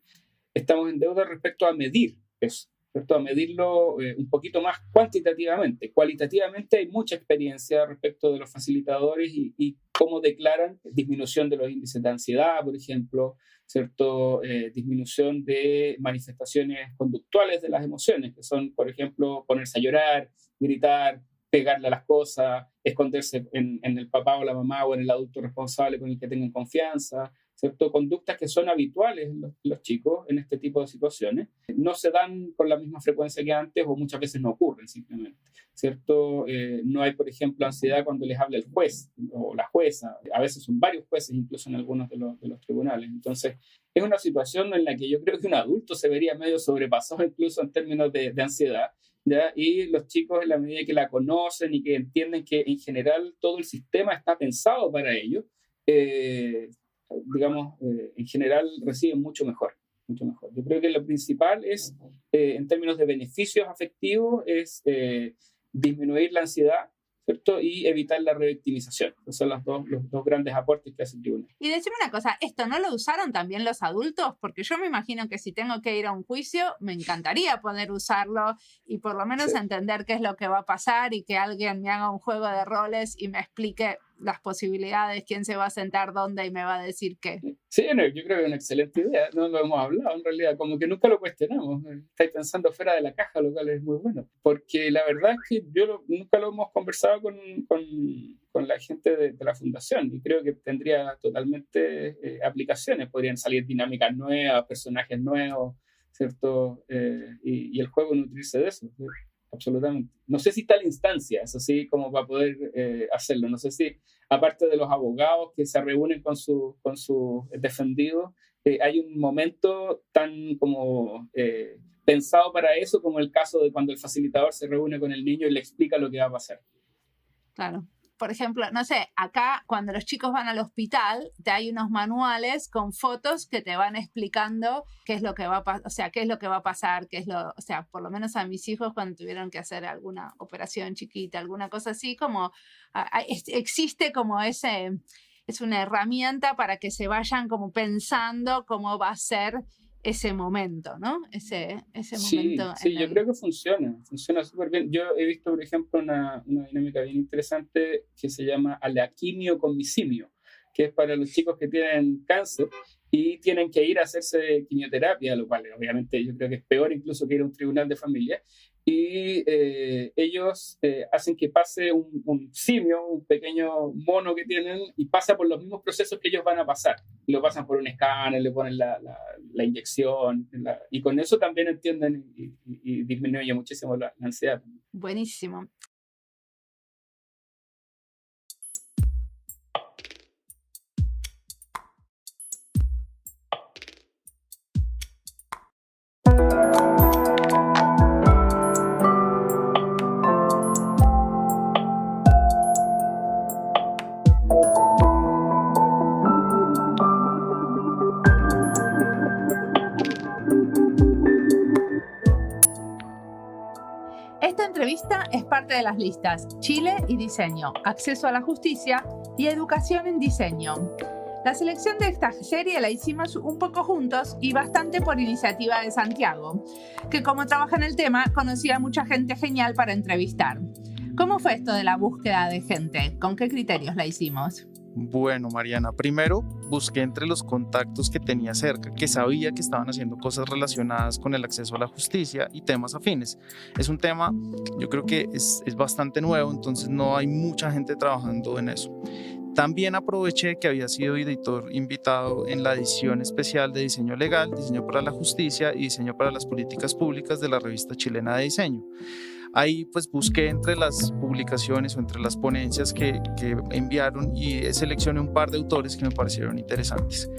Estamos en deuda respecto a medir eso, ¿cierto? A medirlo un poquito más cuantitativamente. Cualitativamente hay mucha experiencia respecto de los facilitadores y cómo declaran disminución de los índices de ansiedad, por ejemplo, ¿cierto? Disminución de manifestaciones conductuales de las emociones, que son, por ejemplo, ponerse a llorar, gritar, pegarle a las cosas, esconderse en el papá o la mamá o en el adulto responsable con el que tengan confianza, ¿cierto? Conductas que son habituales en los chicos en este tipo de situaciones. No se dan con la misma frecuencia que antes o muchas veces no ocurren simplemente, ¿cierto? No hay, por ejemplo, ansiedad cuando les habla el juez o la jueza. A veces son varios jueces, incluso en algunos de los tribunales. Entonces, es una situación en la que yo creo que un adulto se vería medio sobrepasado incluso en términos de ansiedad, ¿ya? Y los chicos, en la medida que la conocen y que entienden que en general todo el sistema está pensado para ellos, en general reciben mucho mejor, mucho mejor. Yo creo que lo principal es, en términos de beneficios afectivos, es disminuir la ansiedad, ¿cierto? Y evitar la revictimización. Esos son los dos grandes aportes que hace el tribunal. Y decime una cosa, ¿esto no lo usaron también los adultos? Porque yo me imagino que si tengo que ir a un juicio, me encantaría poder usarlo y por lo menos entender qué es lo que va a pasar y que alguien me haga un juego de roles y me explique las posibilidades, quién se va a sentar dónde y me va a decir qué. Sí, no, yo creo que es una excelente idea. No lo hemos hablado, en realidad, como que nunca lo cuestionamos. Estáis pensando fuera de la caja, lo cual es muy bueno. Porque la verdad es que nunca lo hemos conversado con la gente de la fundación y creo que tendría totalmente aplicaciones. Podrían salir dinámicas nuevas, personajes nuevos, ¿cierto? Y el juego nutrirse de eso, ¿sí? Absolutamente. No sé si está la instancia, eso sí, como para poder hacerlo. No sé si, aparte de los abogados que se reúnen con sus defendidos, hay un momento tan como pensado para eso, como el caso de cuando el facilitador se reúne con el niño y le explica lo que va a pasar. Claro. Por ejemplo, no sé, acá cuando los chicos van al hospital, hay unos manuales con fotos que te van explicando qué es lo que va a pasar, o sea, qué es lo que va a pasar, o sea, por lo menos a mis hijos cuando tuvieron que hacer alguna operación chiquita, alguna cosa así, como existe como es una herramienta para que se vayan como pensando cómo va a ser ese momento, ¿no? Ese momento. Sí, yo creo que funciona súper bien. Yo he visto, por ejemplo, una dinámica bien interesante que se llama Alaquimio con mi simio, que es para los chicos que tienen cáncer y tienen que ir a hacerse quimioterapia, lo cual obviamente yo creo que es peor incluso que ir a un tribunal de familia. Y ellos hacen que pase un simio, un pequeño mono que tienen, y pasa por los mismos procesos que ellos van a pasar. Lo pasan por un escáner, le ponen la inyección, y con eso también entienden y disminuye muchísimo la ansiedad. Buenísimo. Esta entrevista es parte de las listas Chile y Diseño, Acceso a la Justicia y Educación en Diseño. La selección de esta serie la hicimos un poco juntos y bastante por iniciativa de Santiago, que como trabaja en el tema, conocía a mucha gente genial para entrevistar. ¿Cómo fue esto de la búsqueda de gente? ¿Con qué criterios la hicimos? Bueno, Mariana, primero busqué entre los contactos que tenía cerca, que sabía que estaban haciendo cosas relacionadas con el acceso a la justicia y temas afines. Es un tema, yo creo que es bastante nuevo, entonces no hay mucha gente trabajando en eso. También aproveché que había sido editor invitado en la edición especial de Diseño Legal, Diseño para la Justicia y Diseño para las Políticas Públicas de la Revista Chilena de Diseño. Ahí pues busqué entre las publicaciones o entre las ponencias que enviaron y seleccioné un par de autores que me parecieron interesantes.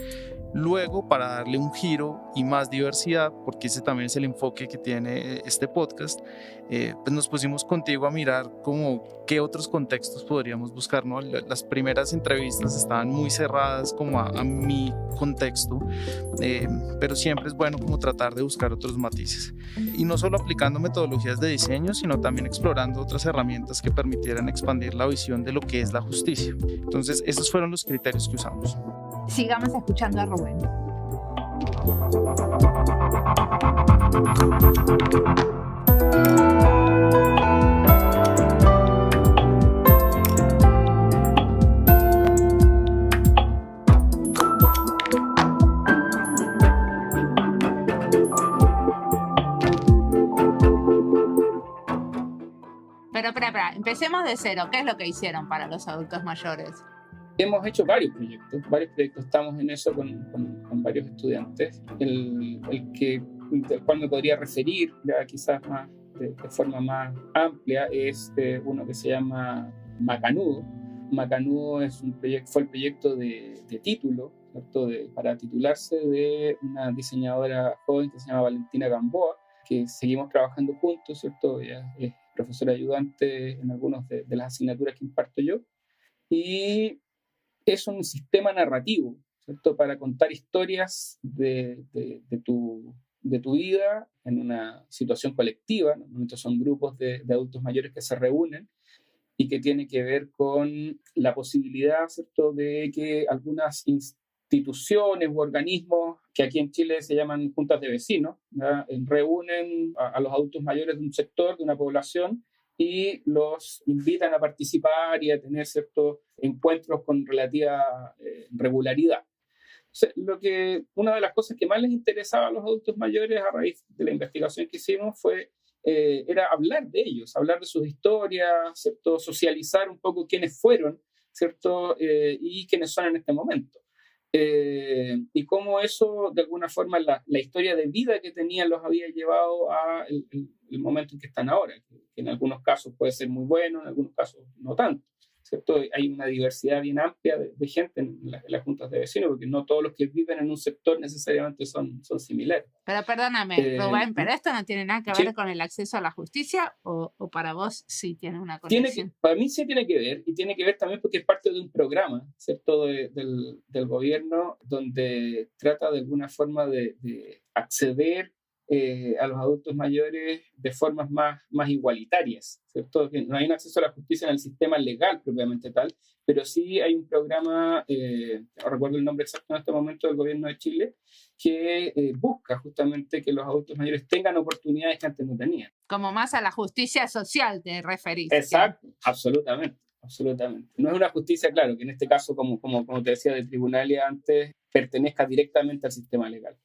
Luego, para darle un giro y más diversidad, porque ese también es el enfoque que tiene este podcast, pues nos pusimos contigo a mirar como qué otros contextos podríamos buscar, ¿no? Las primeras entrevistas estaban muy cerradas como a mi contexto, pero siempre es bueno como tratar de buscar otros matices. Y no solo aplicando metodologías de diseño, sino también explorando otras herramientas que permitieran expandir la visión de lo que es la justicia. Entonces, esos fueron los criterios que usamos. Sigamos escuchando a Rubén. Pero espera, empecemos de cero. ¿Qué es lo que hicieron para los adultos mayores? Hemos hecho varios proyectos, estamos en eso con varios estudiantes. El del cual me podría referir, ya quizás más de forma más amplia, es uno que se llama Macanudo. Macanudo fue el proyecto de título, ¿cierto? Para titularse, de una diseñadora joven que se llama Valentina Gamboa, que seguimos trabajando juntos, ¿cierto? Ella es profesora ayudante en algunas de las asignaturas que imparto yo. Y es un sistema narrativo, ¿cierto? Para contar historias de tu vida en una situación colectiva. Normalmente son grupos de adultos mayores que se reúnen y que tiene que ver con la posibilidad, ¿cierto?, de que algunas instituciones u organismos, que aquí en Chile se llaman juntas de vecinos, ¿ya?, reúnen a los adultos mayores de un sector, de una población, y los invitan a participar y a tener ciertos encuentros con relativa regularidad. Una de las cosas que más les interesaba a los adultos mayores a raíz de la investigación que hicimos era hablar de ellos, hablar de sus historias, ¿cierto?, socializar un poco quiénes fueron, ¿cierto?, y quiénes son en este momento. Y cómo eso, de alguna forma, la historia de vida que tenían los había llevado a el momento en que están ahora, que en algunos casos puede ser muy bueno, en algunos casos no tanto, ¿cierto? Hay una diversidad bien amplia de gente en las juntas de vecinos, porque no todos los que viven en un sector necesariamente son similares. Pero perdóname, Rubén, ¿pero esto no tiene nada que ver con el acceso a la justicia o para vos sí tiene una conexión? Para mí sí tiene que ver, y tiene que ver también porque es parte de un programa, ¿cierto?, del gobierno, donde trata de alguna forma de acceder a los adultos mayores de formas más igualitarias, ¿cierto? Que no hay un acceso a la justicia en el sistema legal propiamente tal, pero sí hay un programa, no recuerdo el nombre exacto en este momento, del gobierno de Chile, que busca justamente que los adultos mayores tengan oportunidades que antes no tenían. Como más a la justicia social te referís. Exacto, absolutamente. No es una justicia, claro, que en este caso, como te decía, de Tribunalia antes, pertenezca directamente al sistema legal.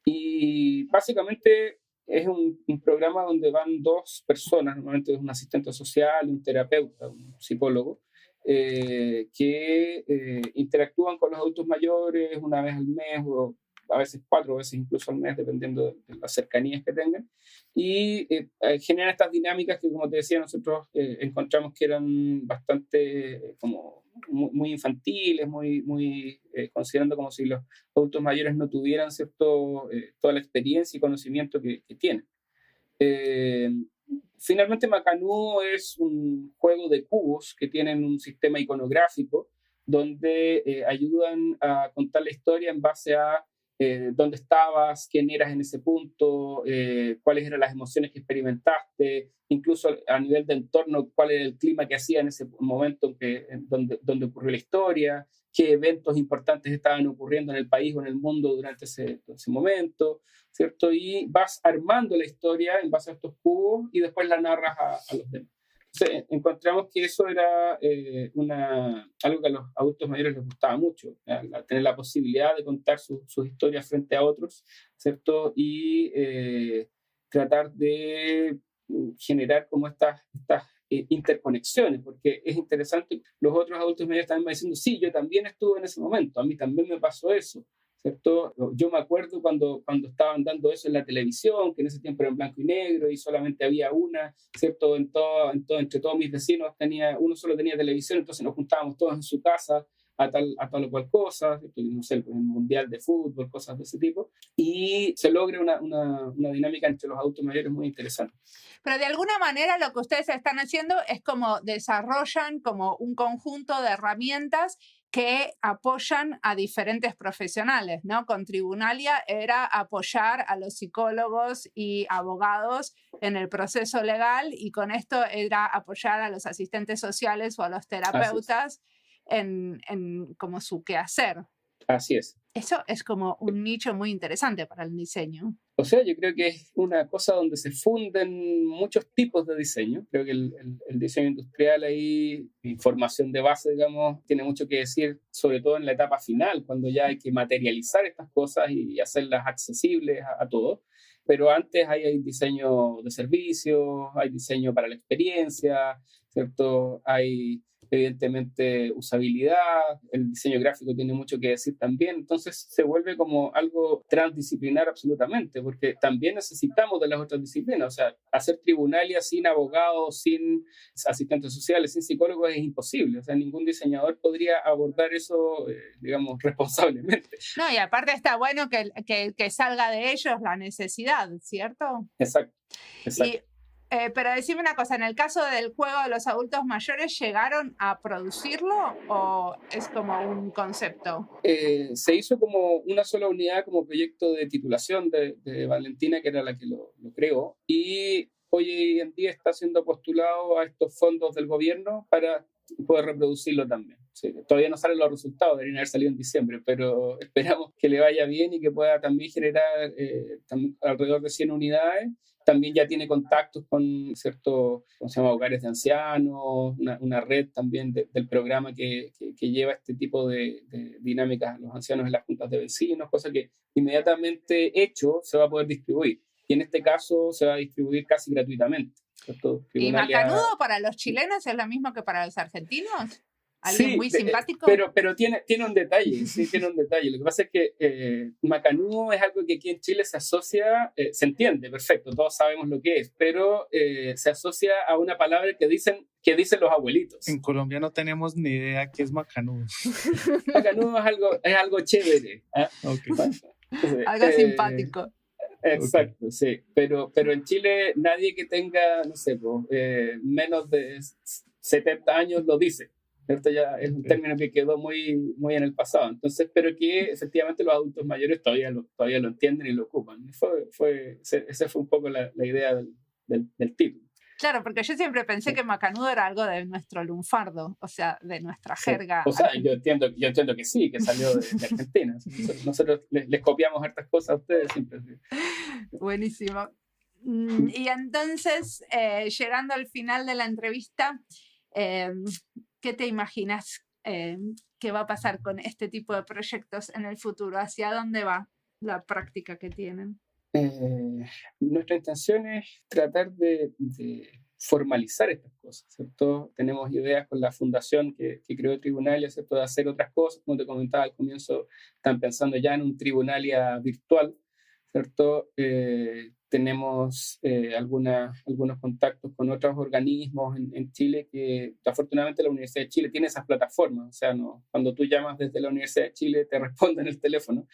Y básicamente es un programa donde van dos personas, normalmente es un asistente social, un terapeuta, un psicólogo, que interactúan con los adultos mayores una vez al mes o a veces 4 veces incluso al mes, dependiendo de las cercanías que tengan, y generan estas dinámicas que, como te decía, nosotros encontramos que eran bastante como muy infantiles, muy considerando como si los adultos mayores no tuvieran, ¿cierto?, toda la experiencia y conocimiento que tienen. Finalmente, Macanudo es un juego de cubos que tienen un sistema iconográfico donde ayudan a contar la historia en base a dónde estabas, quién eras en ese punto, cuáles eran las emociones que experimentaste, incluso a nivel de entorno, cuál era el clima que hacía en ese momento donde ocurrió la historia, qué eventos importantes estaban ocurriendo en el país o en el mundo durante ese momento, ¿cierto? Y vas armando la historia en base a estos cubos y después la narras a los demás. Entonces, encontramos que eso era algo que a los adultos mayores les gustaba mucho, tener la posibilidad de contar sus historias frente a otros, ¿cierto? Y tratar de generar como estas interconexiones, porque es interesante. Los otros adultos mayores también van diciendo, sí, yo también estuve en ese momento, a mí también me pasó eso, ¿cierto? Yo me acuerdo cuando estaban dando eso en la televisión, que en ese tiempo era en blanco y negro y solamente había una, ¿cierto? Entre todos mis vecinos uno solo tenía televisión, entonces nos juntábamos todos en su casa a tal o cual cosa, ¿cierto? No sé, el mundial de fútbol, cosas de ese tipo, y se logra una dinámica entre los adultos mayores muy interesante. Pero de alguna manera lo que ustedes están haciendo es como desarrollan como un conjunto de herramientas que apoyan a diferentes profesionales, ¿no? Con Tribunalia era apoyar a los psicólogos y abogados en el proceso legal, y con esto era apoyar a los asistentes sociales o a los terapeutas en como su quehacer. Así es. Eso es como un nicho muy interesante para el diseño. O sea, yo creo que es una cosa donde se funden muchos tipos de diseño. Creo que el diseño industrial ahí, información de base, digamos, tiene mucho que decir, sobre todo en la etapa final, cuando ya hay que materializar estas cosas y hacerlas accesibles a todos. pero antes hay diseño de servicios, hay diseño para la experiencia, ¿cierto? Hay evidentemente usabilidad, el diseño gráfico tiene mucho que decir también, entonces se vuelve como algo transdisciplinar absolutamente, porque también necesitamos de las otras disciplinas, o sea, hacer tribunalia sin abogados, sin asistentes sociales, sin psicólogos es imposible, o sea, ningún diseñador podría abordar eso, digamos, responsablemente. No, y aparte está bueno que salga de ellos la necesidad, ¿cierto? Exacto. Pero decime una cosa, en el caso del juego de los adultos mayores, ¿llegaron a producirlo o es como un concepto? Se hizo como una sola unidad como proyecto de titulación de Valentina, que era la que lo creó, y hoy en día está siendo postulado a estos fondos del gobierno para poder reproducirlo también. Sí, todavía no salen los resultados, deberían haber salido en diciembre, pero esperamos que le vaya bien y que pueda también generar alrededor de 100 unidades. También ya tiene contactos con ciertos, ¿cómo se llama?, hogares de ancianos, una red también del programa que lleva este tipo de dinámicas a los ancianos en las juntas de vecinos, cosa que inmediatamente hecho se va a poder distribuir. Y en este caso se va a distribuir casi gratuitamente. ¿Y Macanudo para los chilenos es lo mismo que para los argentinos? ¿Alguien sí, muy simpático? Pero tiene un detalle, sí, tiene un detalle. Lo que pasa es que macanudo es algo que aquí en Chile se asocia, se entiende, perfecto, todos sabemos lo que es, pero se asocia a una palabra que dicen los abuelitos. En Colombia no tenemos ni idea qué es macanudo. Macanudo es algo chévere. ¿Eh? Okay. Algo simpático. Exacto, okay. Sí. Pero en Chile nadie que tenga, no sé, menos de 70 años lo dice. ¿Cierto? Ya es un término que quedó muy, muy en el pasado. Entonces, pero que efectivamente los adultos mayores todavía lo entienden y lo ocupan. Esa fue un poco la idea del título. Claro, porque yo siempre pensé que macanudo era algo de nuestro lunfardo, o sea, de nuestra jerga. Sí. O sea, yo entiendo que sí, que salió de Argentina. Nosotros les copiamos hartas cosas a ustedes siempre. Sí. Buenísimo. Y entonces, llegando al final de la entrevista, ¿qué te imaginas que va a pasar con este tipo de proyectos en el futuro? ¿Hacia dónde va la práctica que tienen? Nuestra intención es tratar de formalizar estas cosas, ¿cierto? Tenemos ideas con la fundación que creó Tribunalia, ¿cierto?, de hacer otras cosas, como te comentaba al comienzo, están pensando ya en un Tribunalia virtual, ¿cierto? Tenemos algunos contactos con otros organismos en Chile que afortunadamente la Universidad de Chile tiene esas plataformas, o sea, cuando tú llamas desde la Universidad de Chile te responden el teléfono.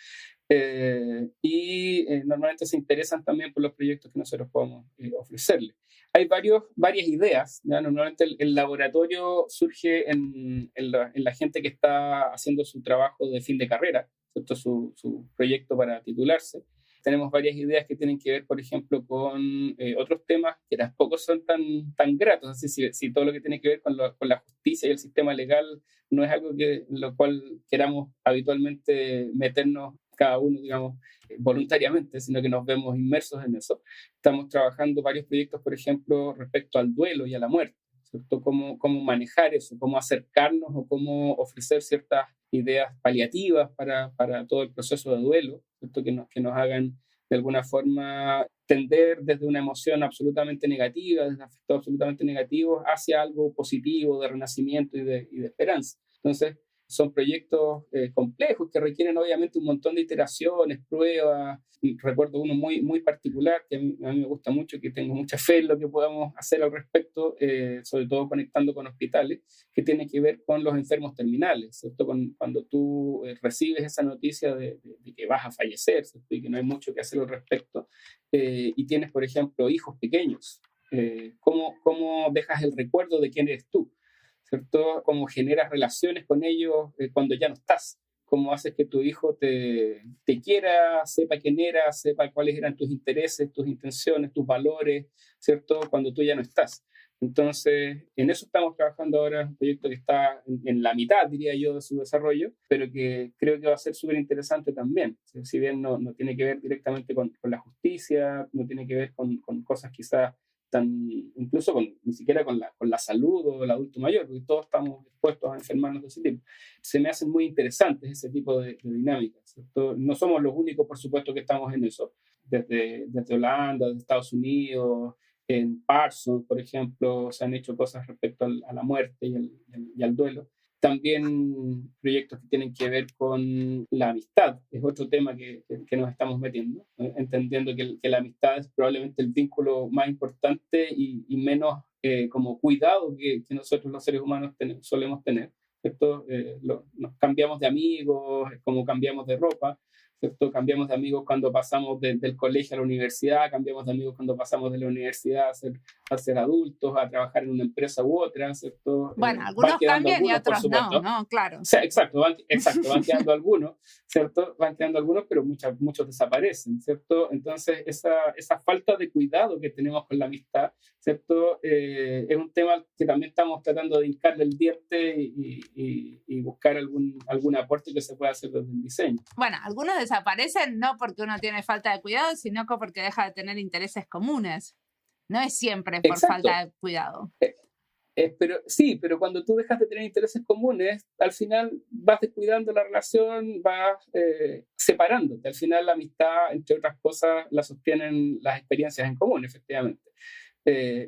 Normalmente se interesan también por los proyectos que nosotros podemos ofrecerles. Hay varias ideas, ¿ya? Normalmente el laboratorio surge en la gente que está haciendo su trabajo de fin de carrera, ¿cierto? Su proyecto para titularse. Tenemos varias ideas que tienen que ver, por ejemplo, con otros temas que tampoco son tan gratos. Así, si todo lo que tiene que ver con la justicia y el sistema legal no es algo en lo cual queramos habitualmente meternos cada uno, digamos, voluntariamente, sino que nos vemos inmersos en eso. Estamos trabajando varios proyectos, por ejemplo, respecto al duelo y a la muerte, ¿cierto? Cómo manejar eso, cómo acercarnos o cómo ofrecer ciertas ideas paliativas para todo el proceso de duelo, ¿cierto? Que nos hagan de alguna forma tender desde una emoción absolutamente negativa, desde afectos absolutamente negativos, hacia algo positivo de renacimiento y de esperanza. Entonces, son proyectos complejos que requieren obviamente un montón de iteraciones, pruebas. Recuerdo uno muy, muy particular que a mí me gusta mucho, que tengo mucha fe en lo que podamos hacer al respecto, sobre todo conectando con hospitales, que tiene que ver con los enfermos terminales, ¿cierto? Cuando tú recibes esa noticia de que vas a fallecer, ¿cierto? Y que no hay mucho que hacer al respecto, y tienes, por ejemplo, hijos pequeños, ¿cómo dejas el recuerdo de quién eres tú? ¿Cierto? Cómo generas relaciones con ellos cuando ya no estás, cómo haces que tu hijo te quiera, sepa quién eras, sepa cuáles eran tus intereses, tus intenciones, tus valores, ¿cierto? Cuando tú ya no estás. Entonces, en eso estamos trabajando ahora, un proyecto que está en la mitad, diría yo, de su desarrollo, pero que creo que va a ser súper interesante también. Si bien no tiene que ver directamente con la justicia, no tiene que ver con cosas quizás incluso ni siquiera con la salud o el adulto mayor, porque todos estamos expuestos a enfermarnos de ese tipo. Se me hacen muy interesantes ese tipo de dinámicas, ¿cierto? No somos los únicos, por supuesto, que estamos en eso, desde Holanda, desde Estados Unidos, en Parsons, por ejemplo, se han hecho cosas respecto a la muerte y al duelo. También proyectos que tienen que ver con la amistad, es otro tema que nos estamos metiendo, entendiendo que la amistad es probablemente el vínculo más importante y menos como cuidado que nosotros los seres humanos solemos tener, ¿cierto? Nos cambiamos de amigos, como cambiamos de ropa, ¿cierto? Cambiamos de amigos cuando pasamos del colegio a la universidad, cambiamos de amigos cuando pasamos de la universidad a ser adultos, a trabajar en una empresa u otra, ¿cierto? Bueno, algunos cambian y otros no, claro. O sea, exacto, van quedando algunos, ¿cierto? Van quedando algunos, pero muchos desaparecen, ¿cierto? Entonces, esa falta de cuidado que tenemos con la amistad, ¿cierto? Es un tema que también estamos tratando de hincarle el diente y buscar algún aporte que se pueda hacer desde el diseño. Bueno, algunos desaparecen no porque uno tiene falta de cuidado, sino porque deja de tener intereses comunes. No es siempre por falta de cuidado. Pero cuando tú dejas de tener intereses comunes, al final vas descuidando la relación, vas separándote. Al final la amistad, entre otras cosas, la sostienen las experiencias en común, efectivamente.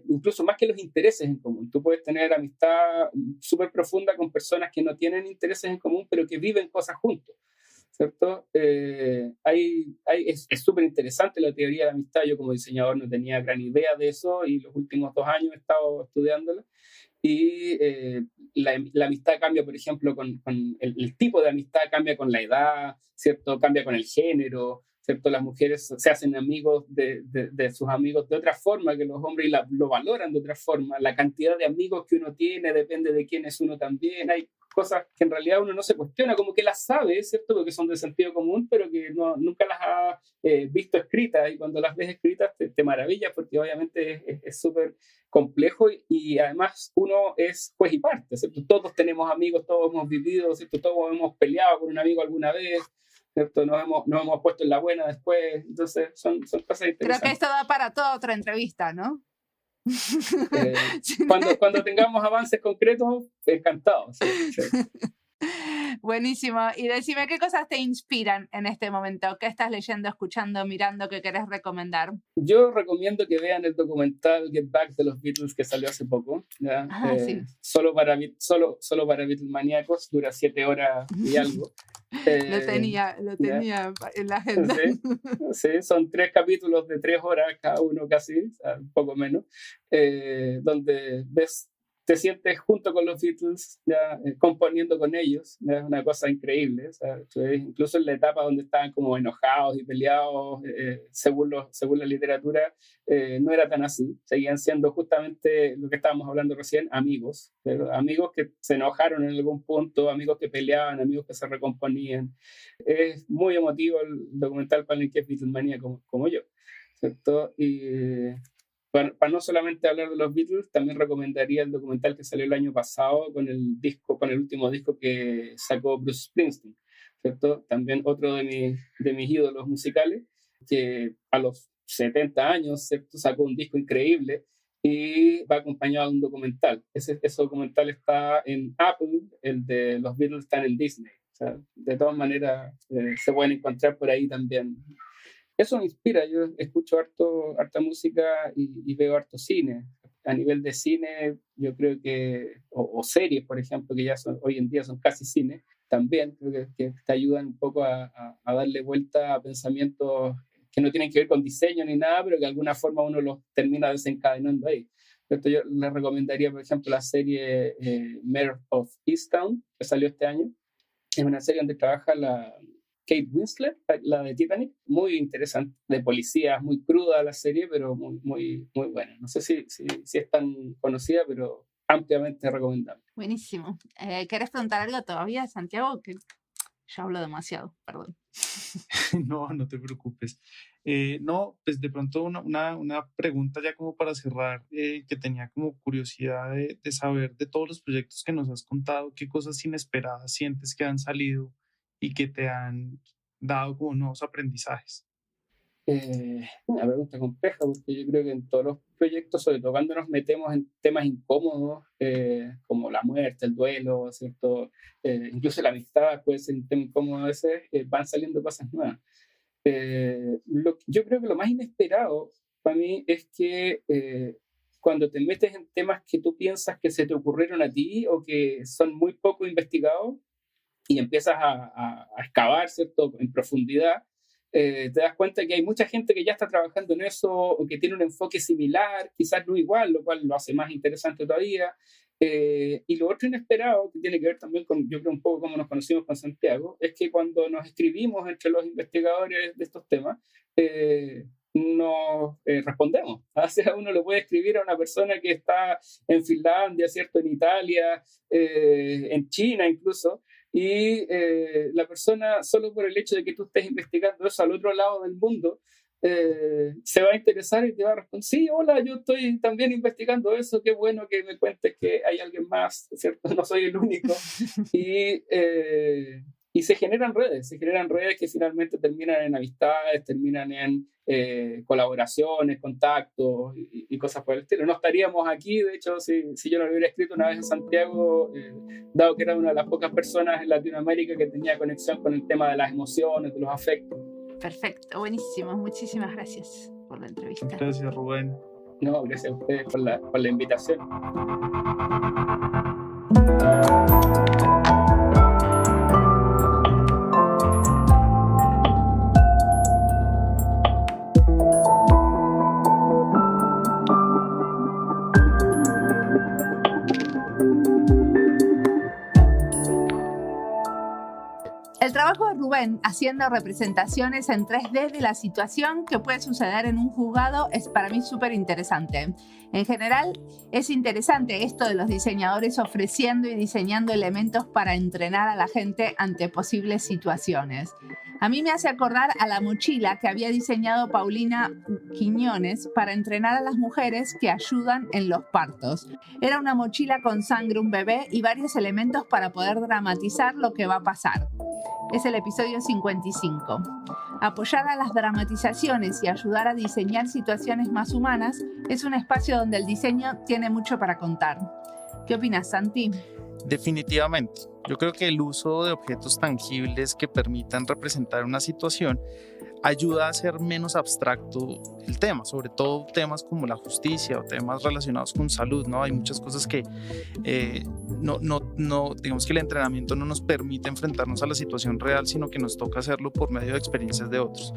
Incluso más que los intereses en común. Tú puedes tener amistad súper profunda con personas que no tienen intereses en común, pero que viven cosas juntos, ¿cierto? Es súper interesante la teoría de la amistad. Yo como diseñador no tenía gran idea de eso y los últimos 2 años he estado estudiándola. Y la amistad cambia, por ejemplo, con el tipo de amistad cambia con la edad, ¿cierto? Cambia con el género, ¿cierto? Las mujeres se hacen amigos de sus amigos de otra forma que los hombres y lo valoran de otra forma. La cantidad de amigos que uno tiene depende de quién es uno también. Hay cosas que en realidad uno no se cuestiona, como que las sabe, ¿cierto? Porque son de sentido común, pero que nunca las ha visto escritas, y cuando las ves escritas te maravillas, porque obviamente es súper complejo y además uno es juez y parte, ¿cierto? Todos tenemos amigos, todos hemos vivido, ¿cierto? Todos hemos peleado con un amigo alguna vez, ¿cierto? Nos hemos puesto en la buena después, entonces son cosas interesantes. Creo que esto da para toda otra entrevista, ¿no? Cuando tengamos avances concretos, encantado. Sí. Buenísimo. Y decime, ¿qué cosas te inspiran en este momento? ¿Qué estás leyendo, escuchando, mirando, que querés recomendar? Yo recomiendo que vean el documental Get Back de los Beatles que salió hace poco. ¿Ya? Sí. Solo para Beatles maníacos, dura 7 horas y algo. Lo tenía en la agenda. Sí, son 3 capítulos de 3 horas cada uno casi, o sea, un poco menos, donde te sientes junto con los Beatles, ya, componiendo con ellos, ya, es una cosa increíble, o sea, incluso en la etapa donde estaban como enojados y peleados, según la literatura, no era tan así, seguían siendo justamente lo que estábamos hablando recién, amigos, pero amigos que se enojaron en algún punto, amigos que peleaban, amigos que se recomponían. Es muy emotivo el documental para el que es Beatlemania como yo, ¿cierto? Y para no solamente hablar de los Beatles, también recomendaría el documental que salió el año pasado con el último disco que sacó Bruce Springsteen, ¿cierto? También otro de mis ídolos musicales, que a los 70 años, ¿cierto? Sacó un disco increíble y va acompañado de un documental. Ese documental está en Apple, el de los Beatles está en Disney. O sea, de todas maneras, se pueden encontrar por ahí también. Eso me inspira. Yo escucho harta música y veo harto cine. A nivel de cine, yo creo que, o series, por ejemplo, que ya hoy en día son casi cine, también creo que te ayudan un poco a darle vuelta a pensamientos que no tienen que ver con diseño ni nada, pero que de alguna forma uno los termina desencadenando ahí. Entonces, yo les recomendaría, por ejemplo, la serie Mare of Easttown, que salió este año. Es una serie donde trabaja Kate Winslet, la de Titanic, muy interesante, de policías, muy cruda la serie, pero muy, muy, muy buena. No sé si es tan conocida, pero ampliamente recomendable. Buenísimo. ¿Querés preguntar algo todavía, Santiago? Que yo hablo demasiado, perdón. No te preocupes. No, pues de pronto una pregunta ya como para cerrar, que tenía como curiosidad de saber de todos los proyectos que nos has contado, qué cosas inesperadas sientes que han salido y que te han dado como nuevos aprendizajes. Una pregunta compleja, porque yo creo que en todos los proyectos, sobre todo cuando nos metemos en temas incómodos, como la muerte, el duelo, ¿cierto? Incluso la amistad puede ser un tema incómodo a veces, van saliendo cosas nuevas. Yo creo que lo más inesperado para mí es que cuando te metes en temas que tú piensas que se te ocurrieron a ti o que son muy poco investigados y empiezas a excavar, ¿cierto?, en profundidad, te das cuenta que hay mucha gente que ya está trabajando en eso o que tiene un enfoque similar, quizás no igual, lo cual lo hace más interesante todavía. Y lo otro inesperado, que tiene que ver también con, yo creo, un poco cómo nos conocimos con Santiago, es que cuando nos escribimos entre los investigadores de estos temas, nos respondemos. O sea, uno le puede escribir a una persona que está en Finlandia, ¿cierto?, en Italia, en China incluso, y la persona, solo por el hecho de que tú estés investigando eso al otro lado del mundo, se va a interesar y te va a responder: sí, hola, yo estoy también investigando eso, qué bueno que me cuentes que hay alguien más, ¿cierto? No soy el único. Y se generan redes que finalmente terminan en amistades, terminan en colaboraciones, contactos y cosas por el estilo. No estaríamos aquí, de hecho, si yo no lo hubiera escrito una vez en Santiago, dado que era una de las pocas personas en Latinoamérica que tenía conexión con el tema de las emociones, de los afectos. Perfecto, buenísimo. Muchísimas gracias por la entrevista. Gracias, Rubén. No, gracias a ustedes por la invitación. El trabajo de Rubén haciendo representaciones en 3D de la situación que puede suceder en un juzgado es para mí súper interesante. En general, es interesante esto de los diseñadores ofreciendo y diseñando elementos para entrenar a la gente ante posibles situaciones. A mí me hace acordar a la mochila que había diseñado Paulina Quiñones para entrenar a las mujeres que ayudan en los partos. Era una mochila con sangre, un bebé y varios elementos para poder dramatizar lo que va a pasar. Es el episodio 55. Apoyar a las dramatizaciones y ayudar a diseñar situaciones más humanas es un espacio donde el diseño tiene mucho para contar. ¿Qué opinas, Santi? Definitivamente. Yo creo que el uso de objetos tangibles que permitan representar una situación ayuda a hacer menos abstracto el tema, sobre todo temas como la justicia o temas relacionados con salud, ¿no? Hay muchas cosas que digamos que el entrenamiento no nos permite enfrentarnos a la situación real, sino que nos toca hacerlo por medio de experiencias de otros.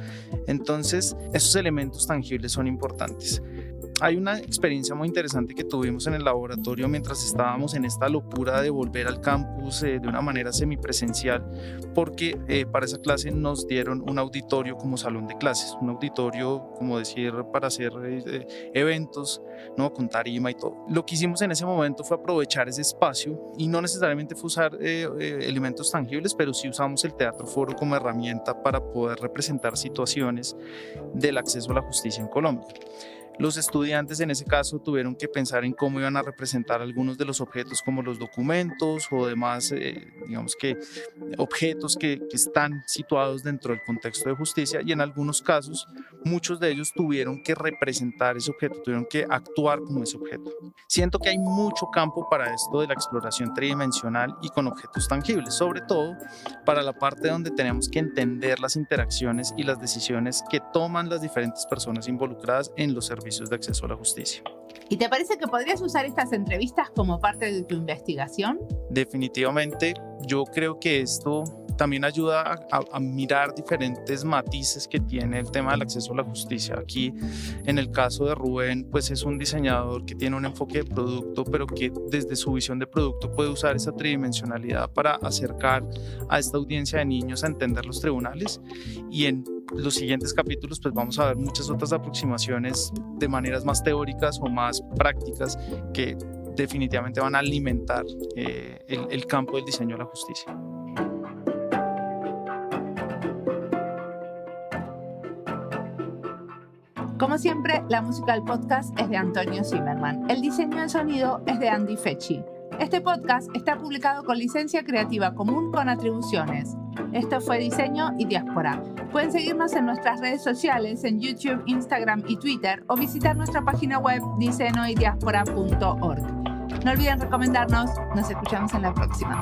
Entonces, esos elementos tangibles son importantes. Hay una experiencia muy interesante que tuvimos en el laboratorio mientras estábamos en esta locura de volver al campus de una manera semipresencial, porque para esa clase nos dieron un auditorio como salón de clases, un auditorio, como decir, para hacer eventos, ¿no?, con tarima y todo. Lo que hicimos en ese momento fue aprovechar ese espacio y no necesariamente fue usar elementos tangibles, pero sí usamos el Teatro Foro como herramienta para poder representar situaciones del acceso a la justicia en Colombia. Los estudiantes en ese caso tuvieron que pensar en cómo iban a representar algunos de los objetos como los documentos o demás, digamos que objetos que están situados dentro del contexto de justicia, y en algunos casos muchos de ellos tuvieron que representar ese objeto, tuvieron que actuar como ese objeto. Siento que hay mucho campo para esto de la exploración tridimensional y con objetos tangibles, sobre todo para la parte donde tenemos que entender las interacciones y las decisiones que toman las diferentes personas involucradas en los servicios de acceso a la justicia. ¿Y te parece que podrías usar estas entrevistas como parte de tu investigación? Definitivamente, yo creo que esto también ayuda a mirar diferentes matices que tiene el tema del acceso a la justicia. Aquí, en el caso de Rubén, pues es un diseñador que tiene un enfoque de producto, pero que desde su visión de producto puede usar esa tridimensionalidad para acercar a esta audiencia de niños a entender los tribunales. Y en los siguientes capítulos pues vamos a ver muchas otras aproximaciones de maneras más teóricas o más prácticas que definitivamente van a alimentar el campo del diseño de la justicia. Como siempre, la música del podcast es de Antonio Zimmerman. El diseño de sonido es de Andy Fechi. Este podcast está publicado con licencia creativa común con atribuciones. Esto fue Diseño y Diáspora. Pueden seguirnos en nuestras redes sociales, en YouTube, Instagram y Twitter, o visitar nuestra página web diseñoydiaspora.org. No olviden recomendarnos. Nos escuchamos en la próxima.